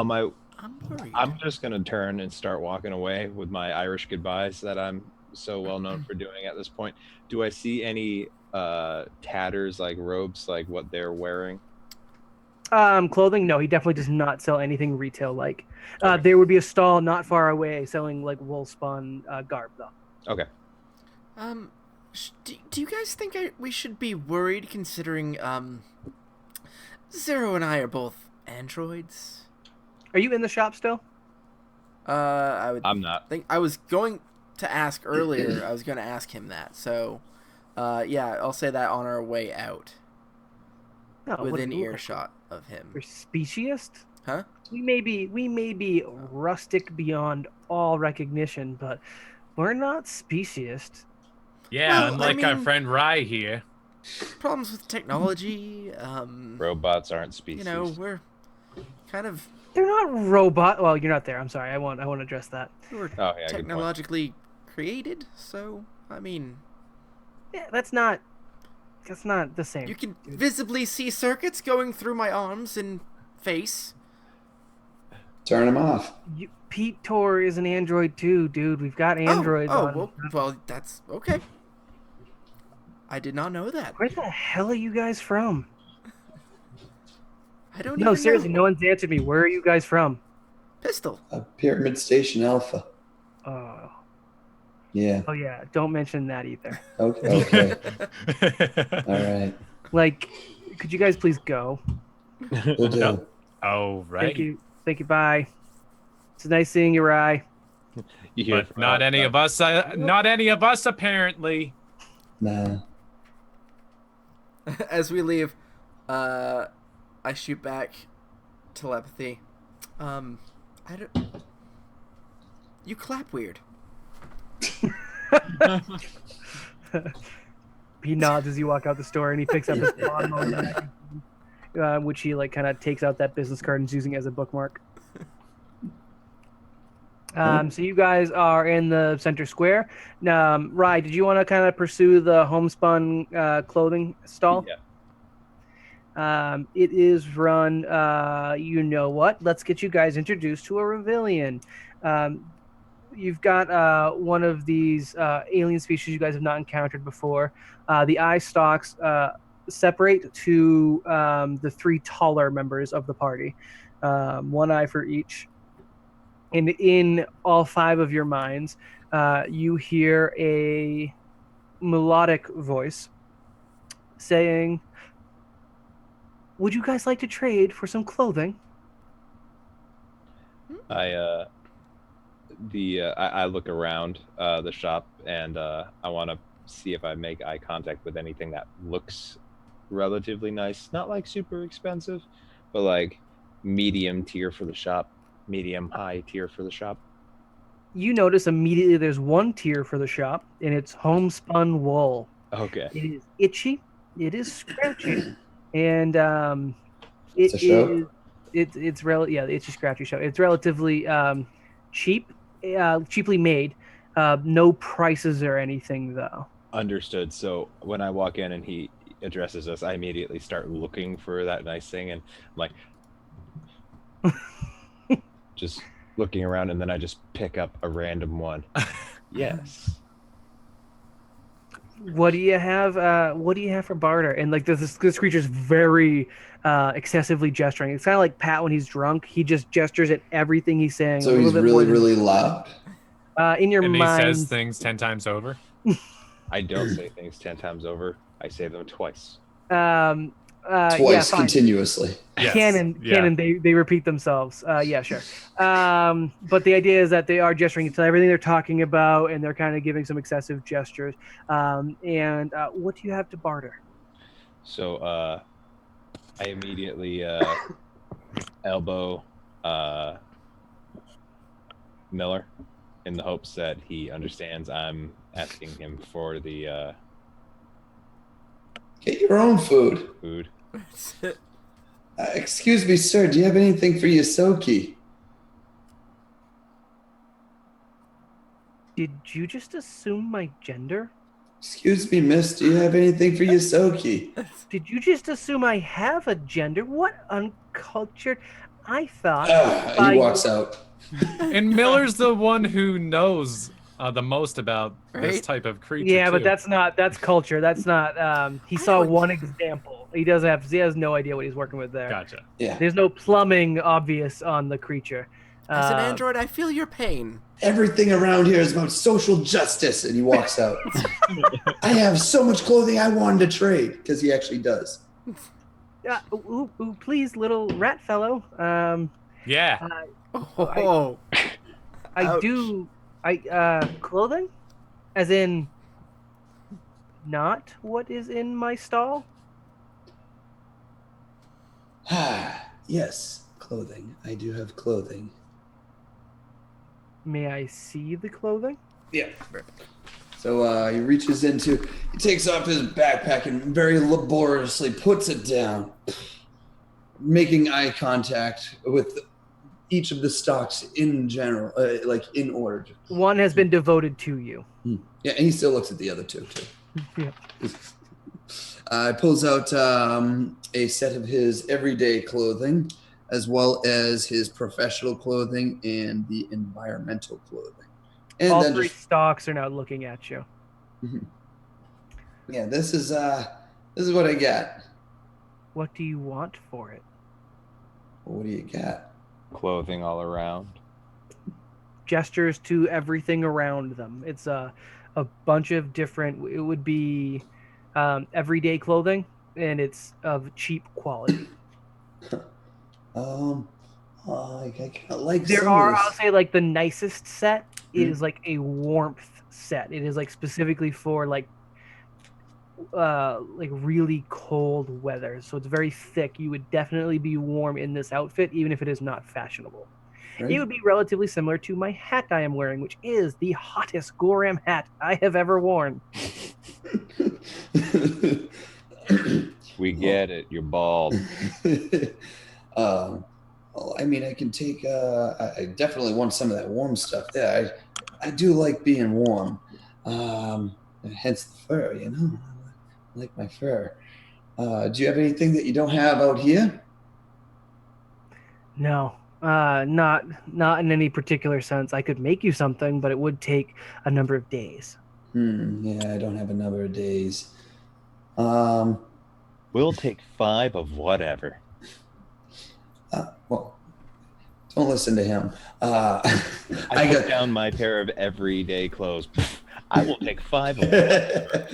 my, I'm worried. I'm just gonna turn and start walking away with my Irish goodbyes that I'm so well known for doing at this point. Do I see any tatters, like robes, like what they're wearing? Clothing? No, he definitely does not sell anything retail like. There would be a stall not far away selling like wool spun garb though. Okay. Do you guys think we should be worried considering Zero and I are both androids? Are you in the shop still? I would I'm not. think I was going. to ask earlier. I was going to ask him that. So, yeah, I'll say that on our way out, within earshot of him. We're speciest? Huh? We may be rustic beyond all recognition, but we're not speciest. Yeah, Well, unlike our friend Rye here. Problems with technology. Robots aren't species. You know, we're kind of. They're not robot. Well, you're not there. I'm sorry. I won't address that. We're Oh, yeah, technologically created, so I mean. Yeah, that's not the same. You can visibly see circuits going through my arms and face. Turn them off. Pete Tor is an android too, dude. We've got androids. Well, that's okay. I did not know that. Where the hell are you guys from? I don't No, even seriously, know. no one's answered me. Where are you guys from? Pistol. Pyramid Station Alpha. Oh. Yeah. Oh yeah, don't mention that either. Okay. All right. Like, could you guys please go? We'll do. No. Oh, right. Thank you. Bye. It's nice seeing you, Rye. But not any of us. Not any of us, apparently. Nah. As we leave, I shoot back telepathy. I don't. You clap weird. He nods as you walk out the store, and he picks up his lawnmower, which he like kind of takes out that business card and is using it as a bookmark. So you guys are in the center square. Rye, did you want to kind of pursue the homespun clothing stall? Yeah. It is run. You know what? Let's get you guys introduced to a Revilian. You've got one of these alien species you guys have not encountered before. The eye stalks separate to the three taller members of the party, one eye for each. And in all five of your minds, you hear a melodic voice saying, "Would you guys like to trade for some clothing?" I look around the shop, and I want to see if I make eye contact with anything that looks relatively nice. Not like super expensive, but like medium tier for the shop. Medium high tier for the shop. You notice immediately there's one tier for the shop, and it's homespun wool. Okay. It is itchy, it is scratchy, and It's a show? the itchy scratchy show. It's relatively cheap, cheaply made. No prices or anything though. Understood. So when I walk in and he addresses us, I immediately start looking for that nice thing, and I'm like just looking around, and then I just pick up a random one. Yes. What do you have? What do you have for barter? And like this creature's very excessively gesturing. It's kind of like Pat when he's drunk. He just gestures at everything he's saying. So he's really loud. In your And mind, he says things 10 times over. I don't say things 10 times over. I say them twice. Twice continuously. Yes. Canon, they repeat themselves. Yeah, sure. But the idea is that they are gesturing to everything they're talking about, and they're kind of giving some excessive gestures. And what do you have to barter? So I immediately elbow Miller in the hopes that he understands I'm asking him for the Get your own food. food. Excuse me, sir. Do you have anything for Yosoki? Did you just assume my gender? Excuse me, miss. Do you have anything for Yosoki? Did you just assume I have a gender? What uncultured... I thought... He walks out. And Miller's the one who knows the most about this Right? type of creature. Yeah, but too. that's culture. That's not... he saw one example. He has no idea what he's working with there. Gotcha. Yeah. There's no plumbing obvious on the creature. As an android, I feel your pain. Everything around here is about social justice. And he walks out. I have so much clothing I wanted to trade. Because he actually does. Please, little rat fellow. Yeah. Oh, I Ouch. do Clothing? As in not what is in my stall? Yes, clothing. I do have clothing. May I see the clothing? Yeah. So he reaches into, he takes off his backpack and very laboriously puts it down, making eye contact with each of the stocks in general, like in order. One has been devoted to you. Yeah, and he still looks at the other two too. Yeah. Pulls out a set of his everyday clothing, as well as his professional clothing and the environmental clothing. And All then three just stocks are now looking at you. yeah, this is what I got. What do you want for it? What do you got? Clothing all around. Gestures to everything around them. It's a bunch of different. It would be everyday clothing, and it's of cheap quality. I kind of like There some are, of I'll this. say, like the nicest set is like a warmth set. It is like specifically for like really cold weather. So it's very thick. You would definitely be warm in this outfit, even if it is not fashionable. Right? It would be relatively similar to my hat I am wearing, which is the hottest Goram hat I have ever worn. We get it. You're bald. Well, I mean, I can take. I definitely want some of that warm stuff. Yeah, I do like being warm. Hence the fur. You know, I like my fur. Do you have anything that you don't have out here? No, not in any particular sense. I could make you something, but it would take a number of days. Yeah, I don't have a number of days. We'll take 5 of whatever. Well, don't listen to him. I put down my pair of everyday clothes. I will take 5 of whatever.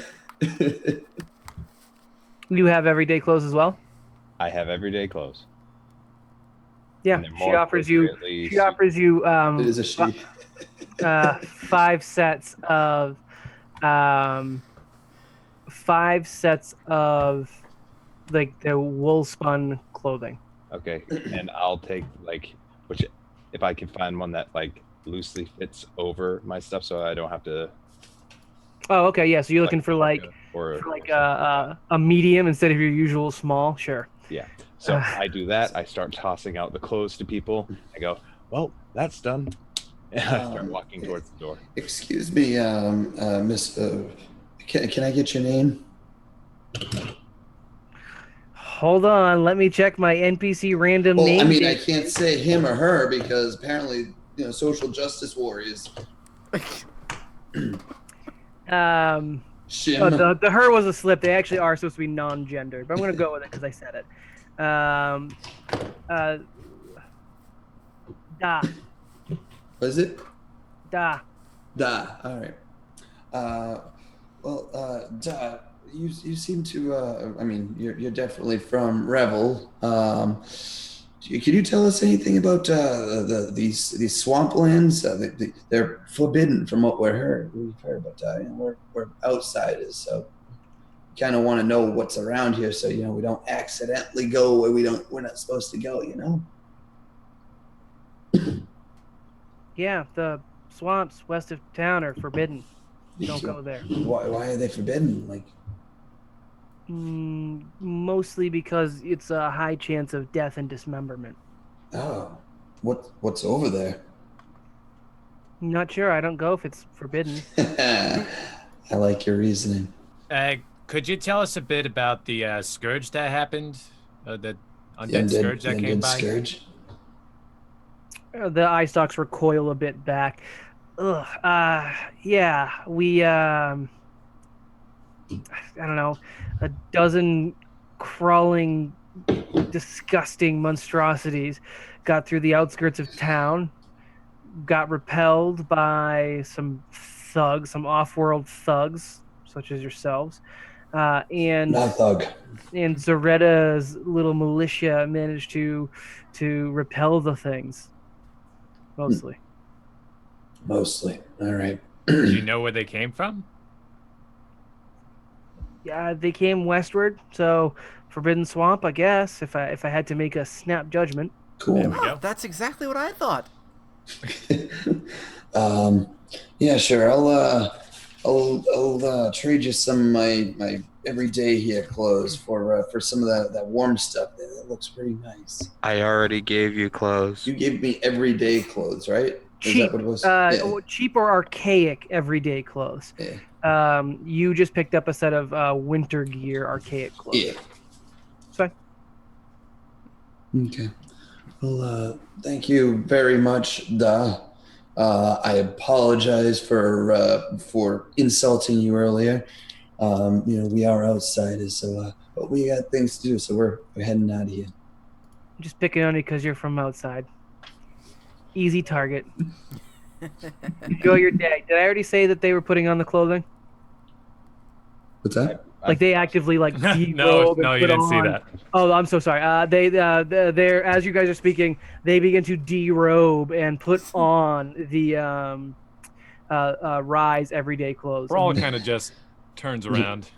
You have everyday clothes as well? I have everyday clothes. Yeah, And they're she more offers you. appropriately She offers you It is a she. 5 sets of 5 sets of like the wool spun clothing. Okay, and I'll take which if I can find one that loosely fits over my stuff, so I don't have to. Oh, okay, yeah. So you're looking for or a medium instead of your usual small. Sure. Yeah. So I do that. I start tossing out the clothes to people. I go, well, that's done. And I start walking towards the door. Excuse me, Miss. Can I get your name? Hold on, let me check my NPC random Well, name. I mean, I can't say him or her because apparently, social justice warriors. Shim. The her was a slip. They actually are supposed to be non-gendered, but I'm gonna go with it because I said it. Da. What is it? Da. Da. All right. Da. You seem to. I mean, you're definitely from Revil. Can you tell us anything about these swamplands? They're forbidden from what we've heard, but we're outsiders, so kind of want to know what's around here, so we don't accidentally go where we're not supposed to go. Yeah, the swamps west of town are forbidden. Don't go there. Why are they forbidden? Mostly because it's a high chance of death and dismemberment. Oh, what's over there? Not sure. I don't go if it's forbidden. I like your reasoning. Could you tell us a bit about the scourge that happened? The undead scourge that came by? Scourge? The eye stalks recoil a bit back. Ugh. Yeah, we I don't know, a dozen crawling, disgusting monstrosities got through the outskirts of town, got repelled by some thugs, some off-world thugs, such as yourselves, and Not thug. And Zoretta's little militia managed to repel the things, mostly. Mostly. All right. Do you know where they came from? Yeah, they came westward, so Forbidden Swamp, I guess. If I had to make a snap judgment. There Cool. we Huh, go. that's exactly what I thought. um, yeah, sure. I'll trade you some of my everyday here clothes for some of that warm stuff there. That looks pretty nice. I already gave you clothes. You gave me everyday clothes, right? Is that Cheap, what it was? Yeah. cheap or archaic everyday clothes. Yeah. You just picked up a set of winter gear, archaic clothes. Yeah. It's fine. Okay. Well, thank you very much, Da. I apologize for insulting you earlier. We are outsiders, so but we got things to do, so we're heading out of here. I'm just picking on you because you're from outside. Easy target. Enjoy your day. Did I already say that they were putting on the clothing? What's that? Like they actively like derobe No, and put you didn't see on. that. Oh, I'm so sorry. They're as you guys are speaking, they begin to derobe and put on the Rise everyday clothes. Brawl kind of just turns around.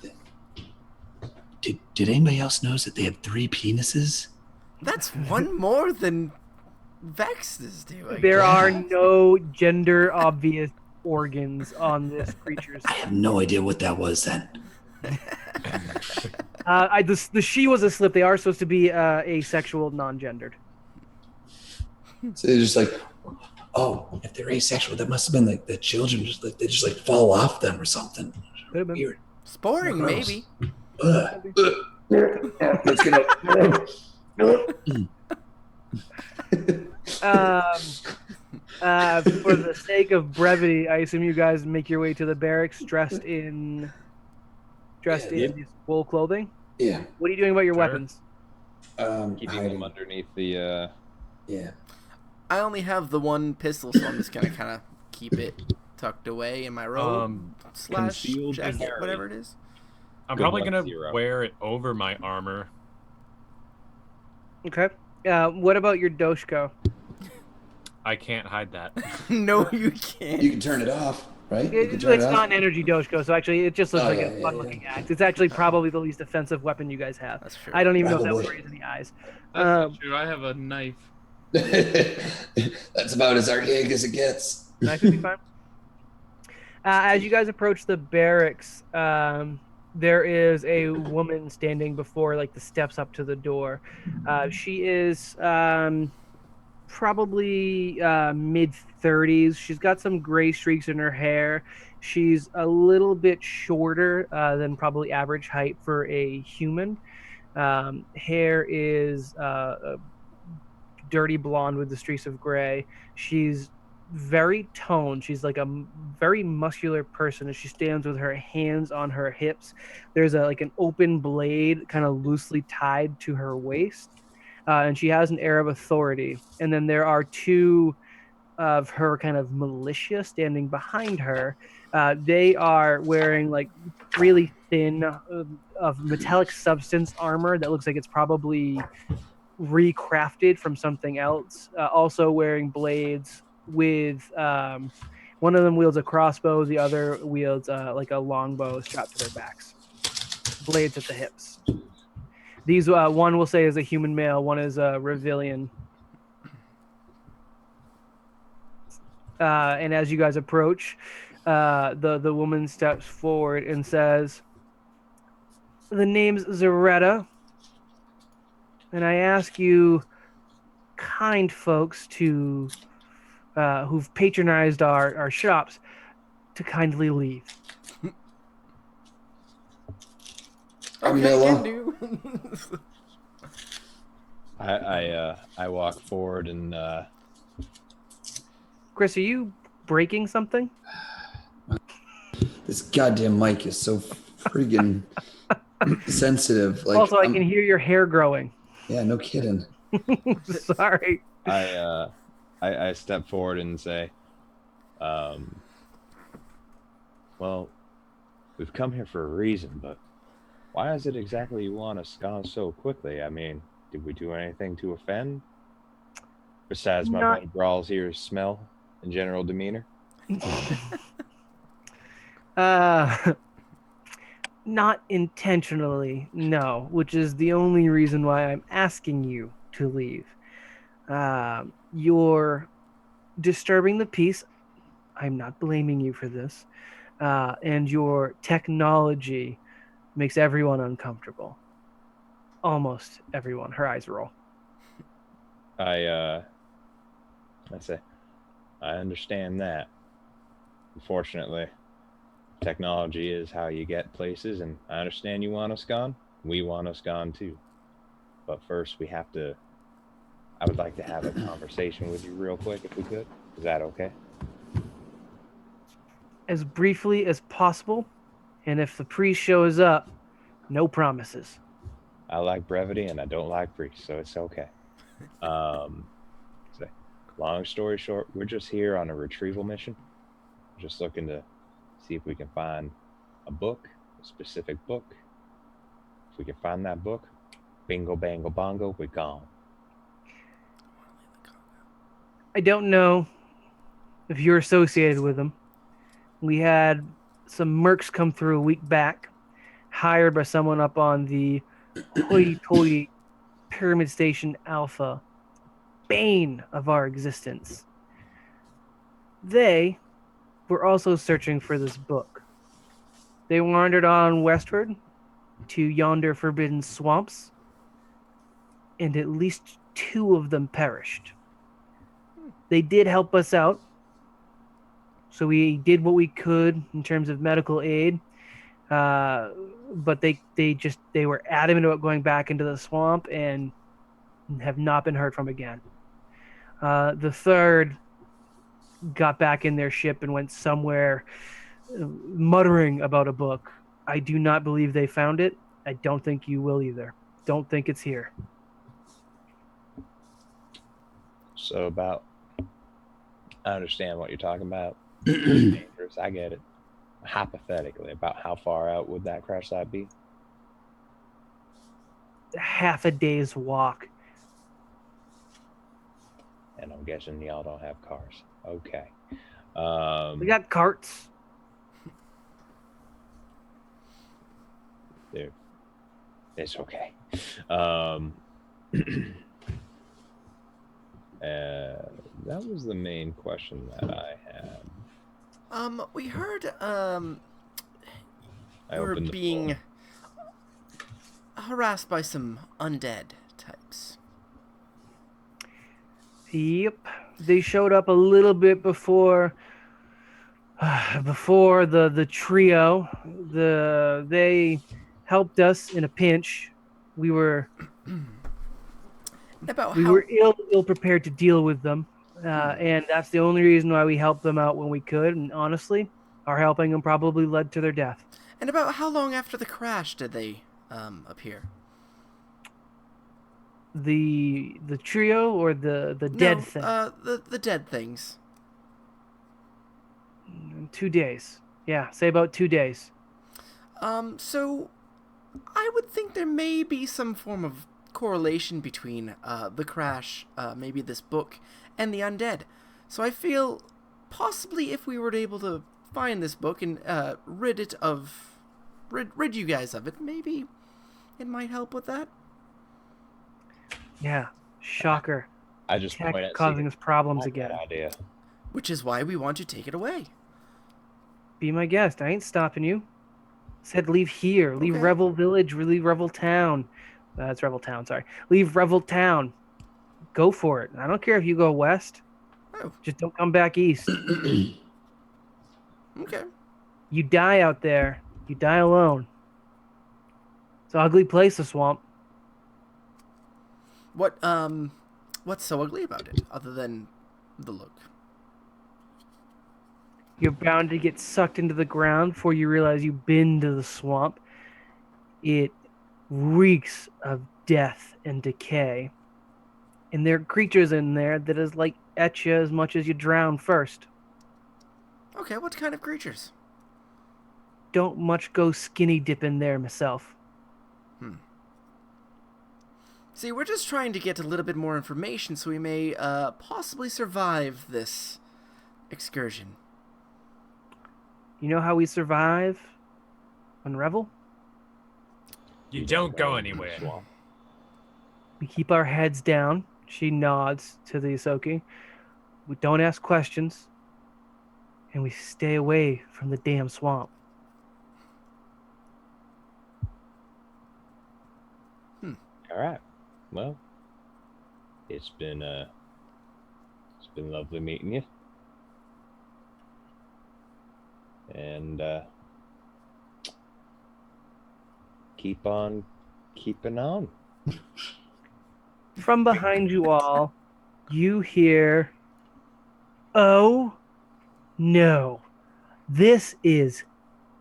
Did anybody else notice that they have 3 penises? That's one more than Vex is doing. There are no gender obvious organs on this creature's. I have no idea what that was then. The she was a slip. They are supposed to be asexual, non-gendered. So they're just like, Oh, if they're asexual, that must have been like the children they just like fall off them or something. Could have been. Weird. Sporing, Gross. maybe. let's get up. For the sake of brevity, I assume you guys make your way to the barracks dressed in these wool clothing. Yeah. What are you doing about your Sure. weapons? Keeping Hiding. them underneath the. Yeah. I only have the one pistol, so I'm just gonna kind of keep it tucked away in my robe / concealed jacket, carry. whatever it is. I'm Good probably luck, gonna 0. wear it over my armor. Okay. What about your Doshko? I can't hide that. No, you can't. You can turn it off, right? You can turn It's it not off. an energy Doshko, so actually it just looks Oh, like yeah, a yeah, fun-looking yeah. axe. It's actually probably the least offensive weapon you guys have. That's true. I don't even know if that would Probably. raise any eyes. That's not true. I have a knife. That's about as archaic as it gets. Knife would be fine. As you guys approach the barracks, there is a woman standing before like the steps up to the door. She is probably mid-30s. She's got some gray streaks in her hair. She's a little bit shorter than probably average height for a human. Hair is a dirty blonde with the streaks of gray. She's very toned. She's like a very muscular person as she stands with her hands on her hips. There's like an open blade kind of loosely tied to her waist. And she has an air of authority. And then there are 2 of her kind of militia standing behind her. They are wearing like really thin of metallic substance armor that looks like it's probably recrafted from something else. Also wearing blades with one of them wields a crossbow, the other wields like a longbow strapped to their backs. Blades at the hips. These one will say is a human male, one is a Revilian. And as you guys approach, the woman steps forward and says, "The name's Zaretta, and I ask you, kind folks, to who've patronized our shops, to kindly leave." I'm Okay, Milla. can do. I walk forward and Chris, are you breaking something? This goddamn mic is so friggin' sensitive. Like, Also, I can hear your hair growing. Yeah, no kidding. Sorry. I step forward and say, well, we've come here for a reason, but why is it exactly you want us gone so quickly? I mean, did we do anything to offend? Besides my Not- buddy Brawl's here smell and general demeanor? Uh, not intentionally, no, which is the only reason why I'm asking you to leave. You're disturbing the peace. I'm not blaming you for this. And your technology makes everyone uncomfortable. Almost everyone. Her eyes roll. I say, I understand that. Unfortunately, technology is how you get places, and I understand you want us gone. We want us gone too. But first, we have to. I would like to have a conversation with you real quick, if we could. Is that okay? As briefly as possible, and if the priest shows up, no promises. I like brevity, and I don't like priests, so it's okay. Um, so, long story short, we're just here on a retrieval mission. Just looking to see if we can find a book, a specific book. If we can find that book, bingo, bango, bongo, we're gone. I don't know if you're associated with them. We had some mercs come through a week back, hired by someone up on the hoity-toity Pyramid Station Alpha, bane of our existence. They were also searching for this book. They wandered on westward to yonder forbidden swamps, and at least 2 of them perished. They did help us out, so we did what we could in terms of medical aid. But they were adamant about going back into the swamp and have not been heard from again. The third got back in their ship and went somewhere muttering about a book. I do not believe they found it. I don't think you will either. Don't think it's here. So about, I understand what you're talking about. It's dangerous. I get it. Hypothetically, about how far out would that crash site be? Half a day's walk. And I'm guessing y'all don't have cars. Okay. We got carts. Dude, it's okay. That was the main question that I had. We heard I you were opened the being phone. harassed by some undead types. Yep. They showed up a little bit before the trio. They helped us in a pinch. We were About we how were ill prepared to deal with them. And that's the only reason why we helped them out when we could. And honestly, our helping them probably led to their death. and about how long after the crash did they appear? The trio or the dead No, thing? the dead things. 2 days. Yeah, say about 2 days. So I would think there may be some form of correlation between the crash, maybe this book, and the undead. So I feel possibly if we were able to find this book and rid you guys of it, maybe it might help with that. Yeah, shocker. I just Tech point at causing Seeker. us problems I like again. that idea. Which is why we want to take it away. Be my guest. I ain't stopping you. Said leave here. Leave Okay. Revil Village. Leave Revil Town. That's Revil Town. Sorry. Leave Revil Town. Go for it. I don't care if you go west. Oh, Just don't come back east. okay. You die out there. You die alone. It's an ugly place, the swamp. What's so ugly about it, other than the look? You're bound to get sucked into the ground before you realize you've been to the swamp. It reeks of death and decay. And there are creatures in there that is like at you as much as you drown first. Okay, what kind of creatures? Don't much go skinny dipping there myself. See, we're just trying to get a little bit more information so we may possibly survive this excursion. You know how we survive on Revil? You don't go in the anywhere. swamp. We keep our heads down. She nods to the Isoki. We don't ask questions. And we stay away from the damn swamp. All right. Well, it's been lovely meeting you. And keep on keeping on. From behind you all, you hear, "Oh no, this is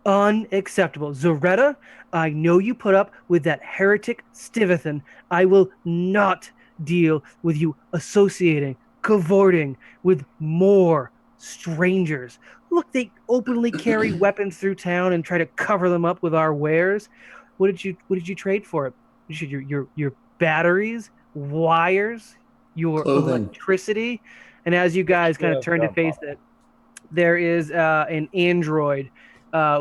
unacceptable. Zoretta, I know you put up with that heretic Stivithan. I will not deal with you associating, cavorting with more strangers. Look, they openly carry weapons through town and try to cover them up with our wares. What did you trade for it? Your batteries, wires, your Clothing. electricity. And as you guys kind of turn to face it, there is an android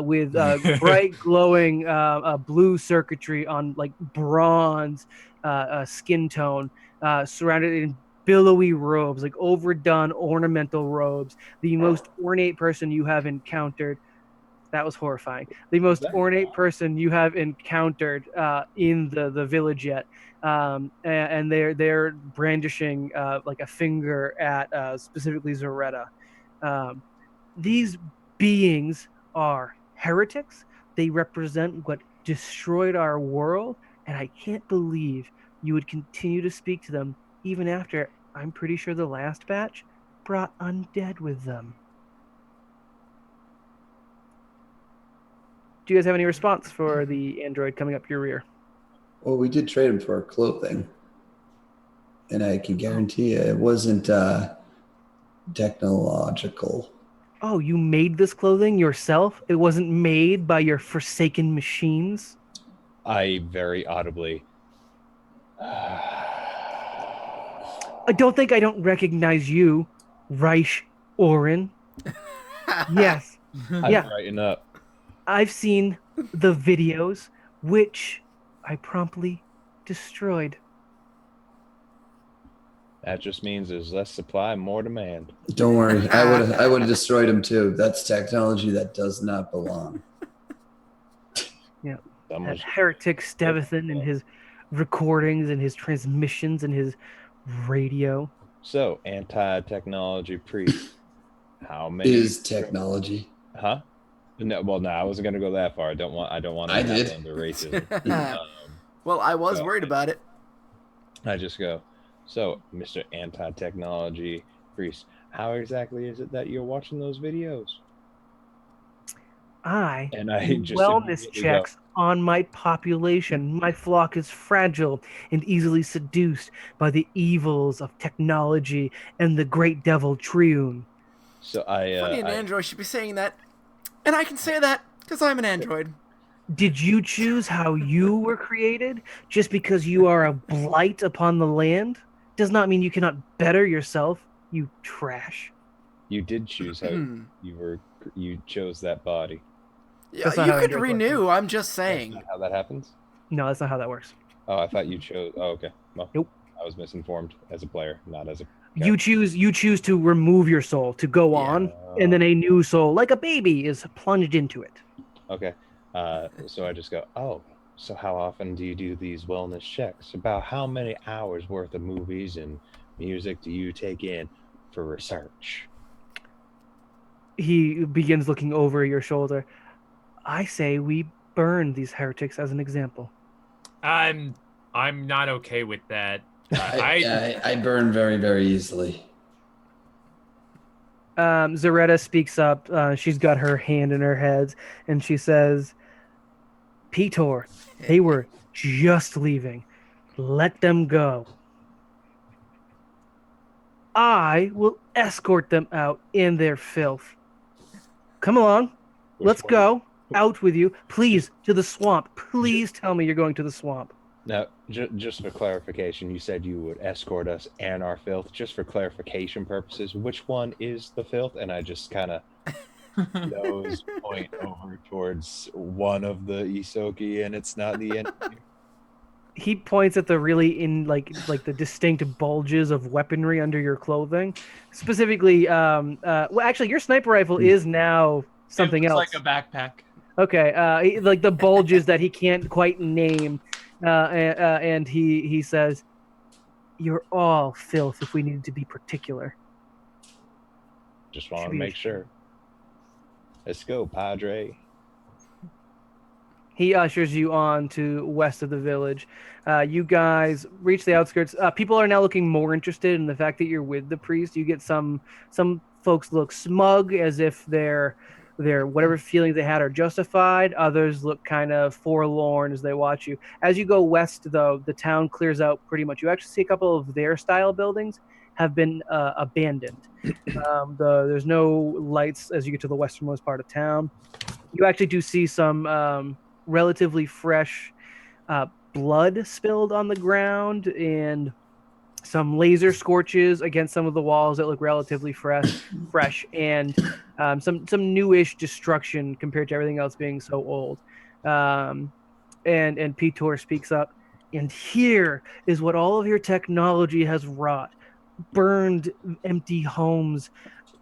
with bright glowing blue circuitry on like bronze skin tone, surrounded in billowy robes, like overdone ornamental robes. The most ornate person you have encountered. That was horrifying. The most ornate person you have encountered in the village yet, and they're brandishing like a finger at specifically Zoretta. Um, these beings are heretics. They represent what destroyed our world, and I can't believe you would continue to speak to them even after I'm pretty sure the last batch brought undead with them. Do you guys have any response for the android coming up your rear? Well, we did trade him for clothing. And I can guarantee you it wasn't technological. Oh, you made this clothing yourself? It wasn't made by your forsaken machines? I very audibly. I don't recognize you, Reich Orin. Yes. I Yeah. brighten up. I've seen the videos, which I promptly destroyed. That just means there's less supply, more demand. Don't worry, I would have destroyed him too. That's technology that does not belong. Yeah. Someone's That heretic Stevithan and his recordings and his transmissions and his radio. So, anti-technology priest. How many Is technology. Huh? No, well, no, I wasn't gonna go that far. I don't want I to did. tap into racism. Well, I was so worried about it. I just go, so, Mr. Anti-Technology Priest, how exactly is it that you're watching those videos? And I do just wellness immediately checks on my population. My flock is fragile and easily seduced by the evils of technology and the great devil Triune. So Funny, an android should be saying that. And I can say that because I'm an android. Did you choose how you were created? Just because you are a blight upon the land does not mean you cannot better yourself, you trash. You did choose how you chose that body. Yeah, That's not you how could androids work. renew. I'm just That's saying. not how that happens? No, that's not how that works. Oh, I thought you chose. Oh, okay. Well, Nope. I was misinformed as a player, not as a. You choose to remove your soul to go on, and then a new soul, like a baby, is plunged into it. Okay. So I just go, oh, so how often do you do these wellness checks? About how many hours worth of movies and music do you take in for research? He begins looking over your shoulder. I say we burn these heretics as an example. I'm not okay with that. I burn very, very easily. Zaretta speaks up. She's got her hand in her head, and she says, Petor, they were just leaving. Let them go. I will escort them out in their filth. Come along. Let's go. Out with you. Please, to the swamp. Please tell me you're going to the swamp. Now, just for clarification, you said you would escort us and our filth. Just for clarification purposes, which one is the filth? And I just kind of Those point over towards one of the Isoki, and it's not the enemy. He points at the really like the distinct bulges of weaponry under your clothing. Specifically, well, actually, your sniper rifle is now something it else. looks like a backpack. Okay, like the bulges that he can't quite name, and he says, "You're all filth. If we needed to be particular, Just wanted Should to be make sure. ashamed." Let's go, Padre. He ushers you on to west of the village. You guys reach the outskirts. People are now looking more interested in the fact that you're with the priest. You get some folks look smug, as if their whatever feelings they had are justified. Others look kind of forlorn as they watch you. As you go west, though, the town clears out pretty much. You actually see a couple of their style buildings have been abandoned. There's no lights as you get to the westernmost part of town. You actually do see some relatively fresh blood spilled on the ground and some laser scorches against some of the walls that look relatively fresh, and some newish destruction compared to everything else being so old. And Pitor speaks up, and here is what all of your technology has wrought: burned empty homes,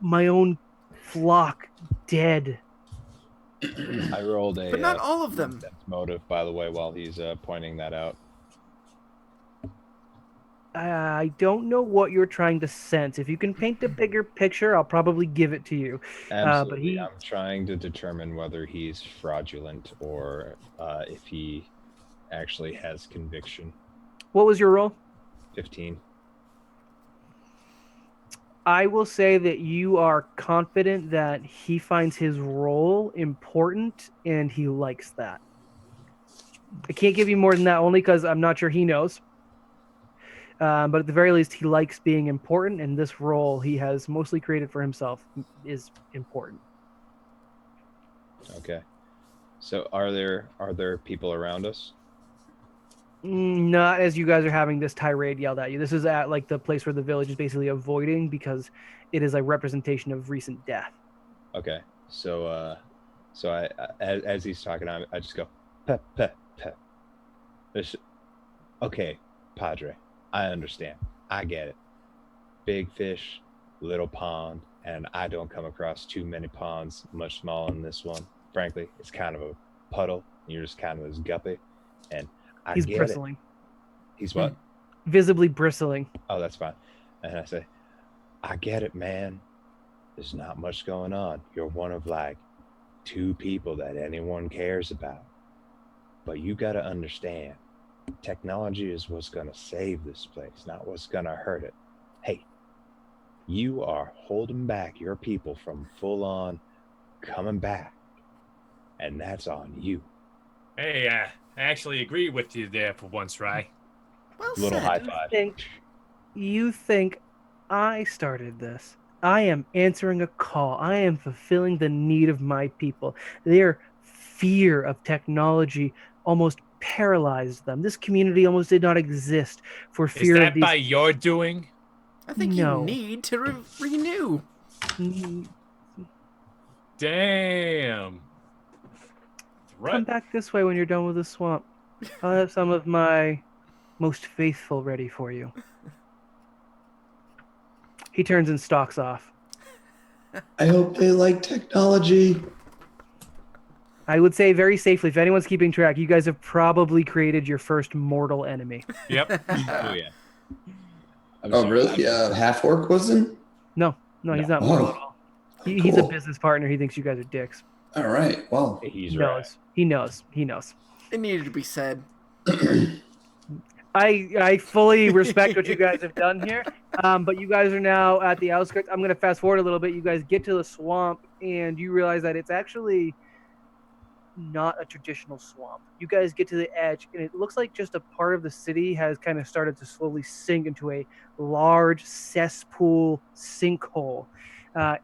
my own flock dead. I rolled a But not all of them. sense motive, by the way, while he's pointing that out. I don't know what you're trying to sense. If you can paint a bigger picture, I'll probably give it to you. Absolutely. I'm trying to determine whether he's fraudulent or if he actually has conviction. What was your role? 15. I will say that you are confident that he finds his role important and he likes that. I can't give you more than that only because I'm not sure he knows. But at the very least, he likes being important, and this role he has mostly created for himself is important. Okay. So are there people around us? Not as you guys are having this tirade yelled at you. This is at like the place where the village is basically avoiding because it is a representation of recent death. Okay. So I as he's talking, I just go pep pep pep. Okay, Padre. I understand. I get it. Big fish, little pond, and I don't come across too many ponds much smaller than this one. Frankly, it's kind of a puddle. And you're just kind of this guppy, and He's get bristling. It. He's what? Visibly bristling. Oh, that's fine. And I say, I get it, man. There's not much going on. You're one of like 2 people that anyone cares about. But you got to understand, technology is what's going to save this place, not what's going to hurt it. Hey, you are holding back your people from full on coming back. And that's on you. Hey, I actually agree with you there for once, right? Well Little said. high five. You think I started this? I am answering a call. I am fulfilling the need of my people. Their fear of technology almost paralyzed them. This community almost did not exist for Is fear that of these. by your doing? I think No. you need to renew. Damn. Come back this way when you're done with the swamp. I'll have some of my most faithful ready for you. He turns and stalks off. I hope they like technology. I would say very safely, if anyone's keeping track, you guys have probably created your first mortal enemy. Yep. Oh yeah. Oh, really? Half orc wasn't? No, he's not mortal at all. He's a Cool. business partner. He thinks you guys are dicks. All right. Well, He's He right. knows. He knows. He knows. It needed to be said. I fully respect what you guys have done here, but you guys are now at the outskirts. I'm going to fast forward a little bit. You guys get to the swamp, and you realize that it's actually not a traditional swamp. You guys get to the edge, and it looks like just a part of the city has kind of started to slowly sink into a large cesspool sinkhole,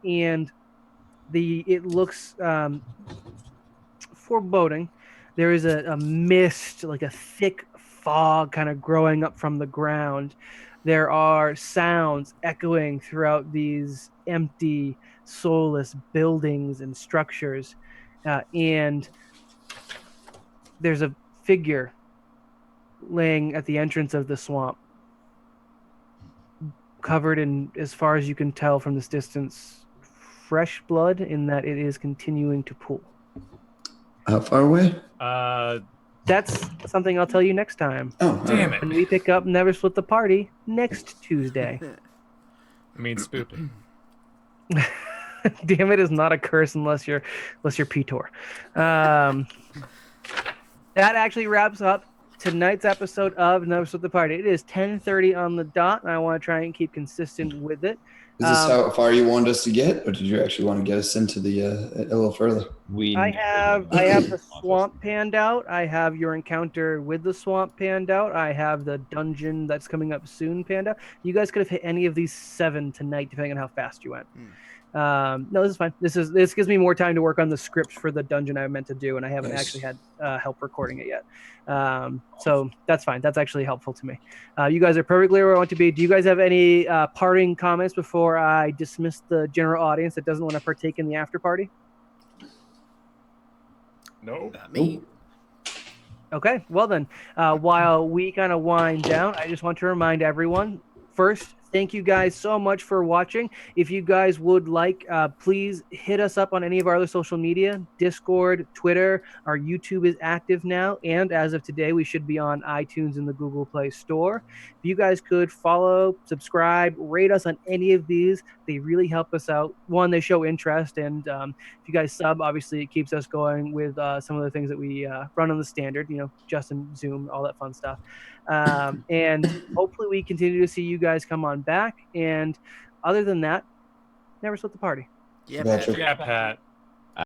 and it looks foreboding. There is a mist, like a thick fog kind of growing up from the ground. There are sounds echoing throughout these empty, soulless buildings and structures. And there's a figure laying at the entrance of the swamp, covered in, as far as you can tell from this distance, fresh blood, in that it is continuing to pool. How far away? That's something I'll tell you next time. Oh, Damn it. When we pick up Never Split the Party next Tuesday. I mean, spoopy. Damn it is not a curse unless you're Petor. That actually wraps up tonight's episode of Never Split the Party. It is 10:30 on the dot, and I want to try and keep consistent with it. Is this how far you wanted us to get, or did you actually want to get us into the a little further? I have the swamp panned out. I have your encounter with the swamp panned out. I have the dungeon that's coming up soon panned out. You guys could have hit any of these 7 tonight, depending on how fast you went. No, this is fine. This gives me more time to work on the scripts for the dungeon I meant to do, and I haven't actually had help recording it yet. So that's fine. That's actually helpful to me. You guys are perfectly where I want to be. Do you guys have any parting comments before I dismiss the general audience that doesn't want to partake in the after party? No. Not me. Okay, well then, while we kind of wind down, I just want to remind everyone, first, thank you guys so much for watching. If you guys would like, please hit us up on any of our other social media, Discord, Twitter. Our YouTube is active now, and as of today, we should be on iTunes and the Google Play Store. If you guys could follow, subscribe, rate us on any of these, they really help us out. One, they show interest, and if you guys sub, obviously it keeps us going with some of the things that we run on the standard, Justin, Zoom, all that fun stuff. And hopefully we continue to see you guys come on back. And other than that, never split the party. Yeah, Patrick. Yeah, Pat.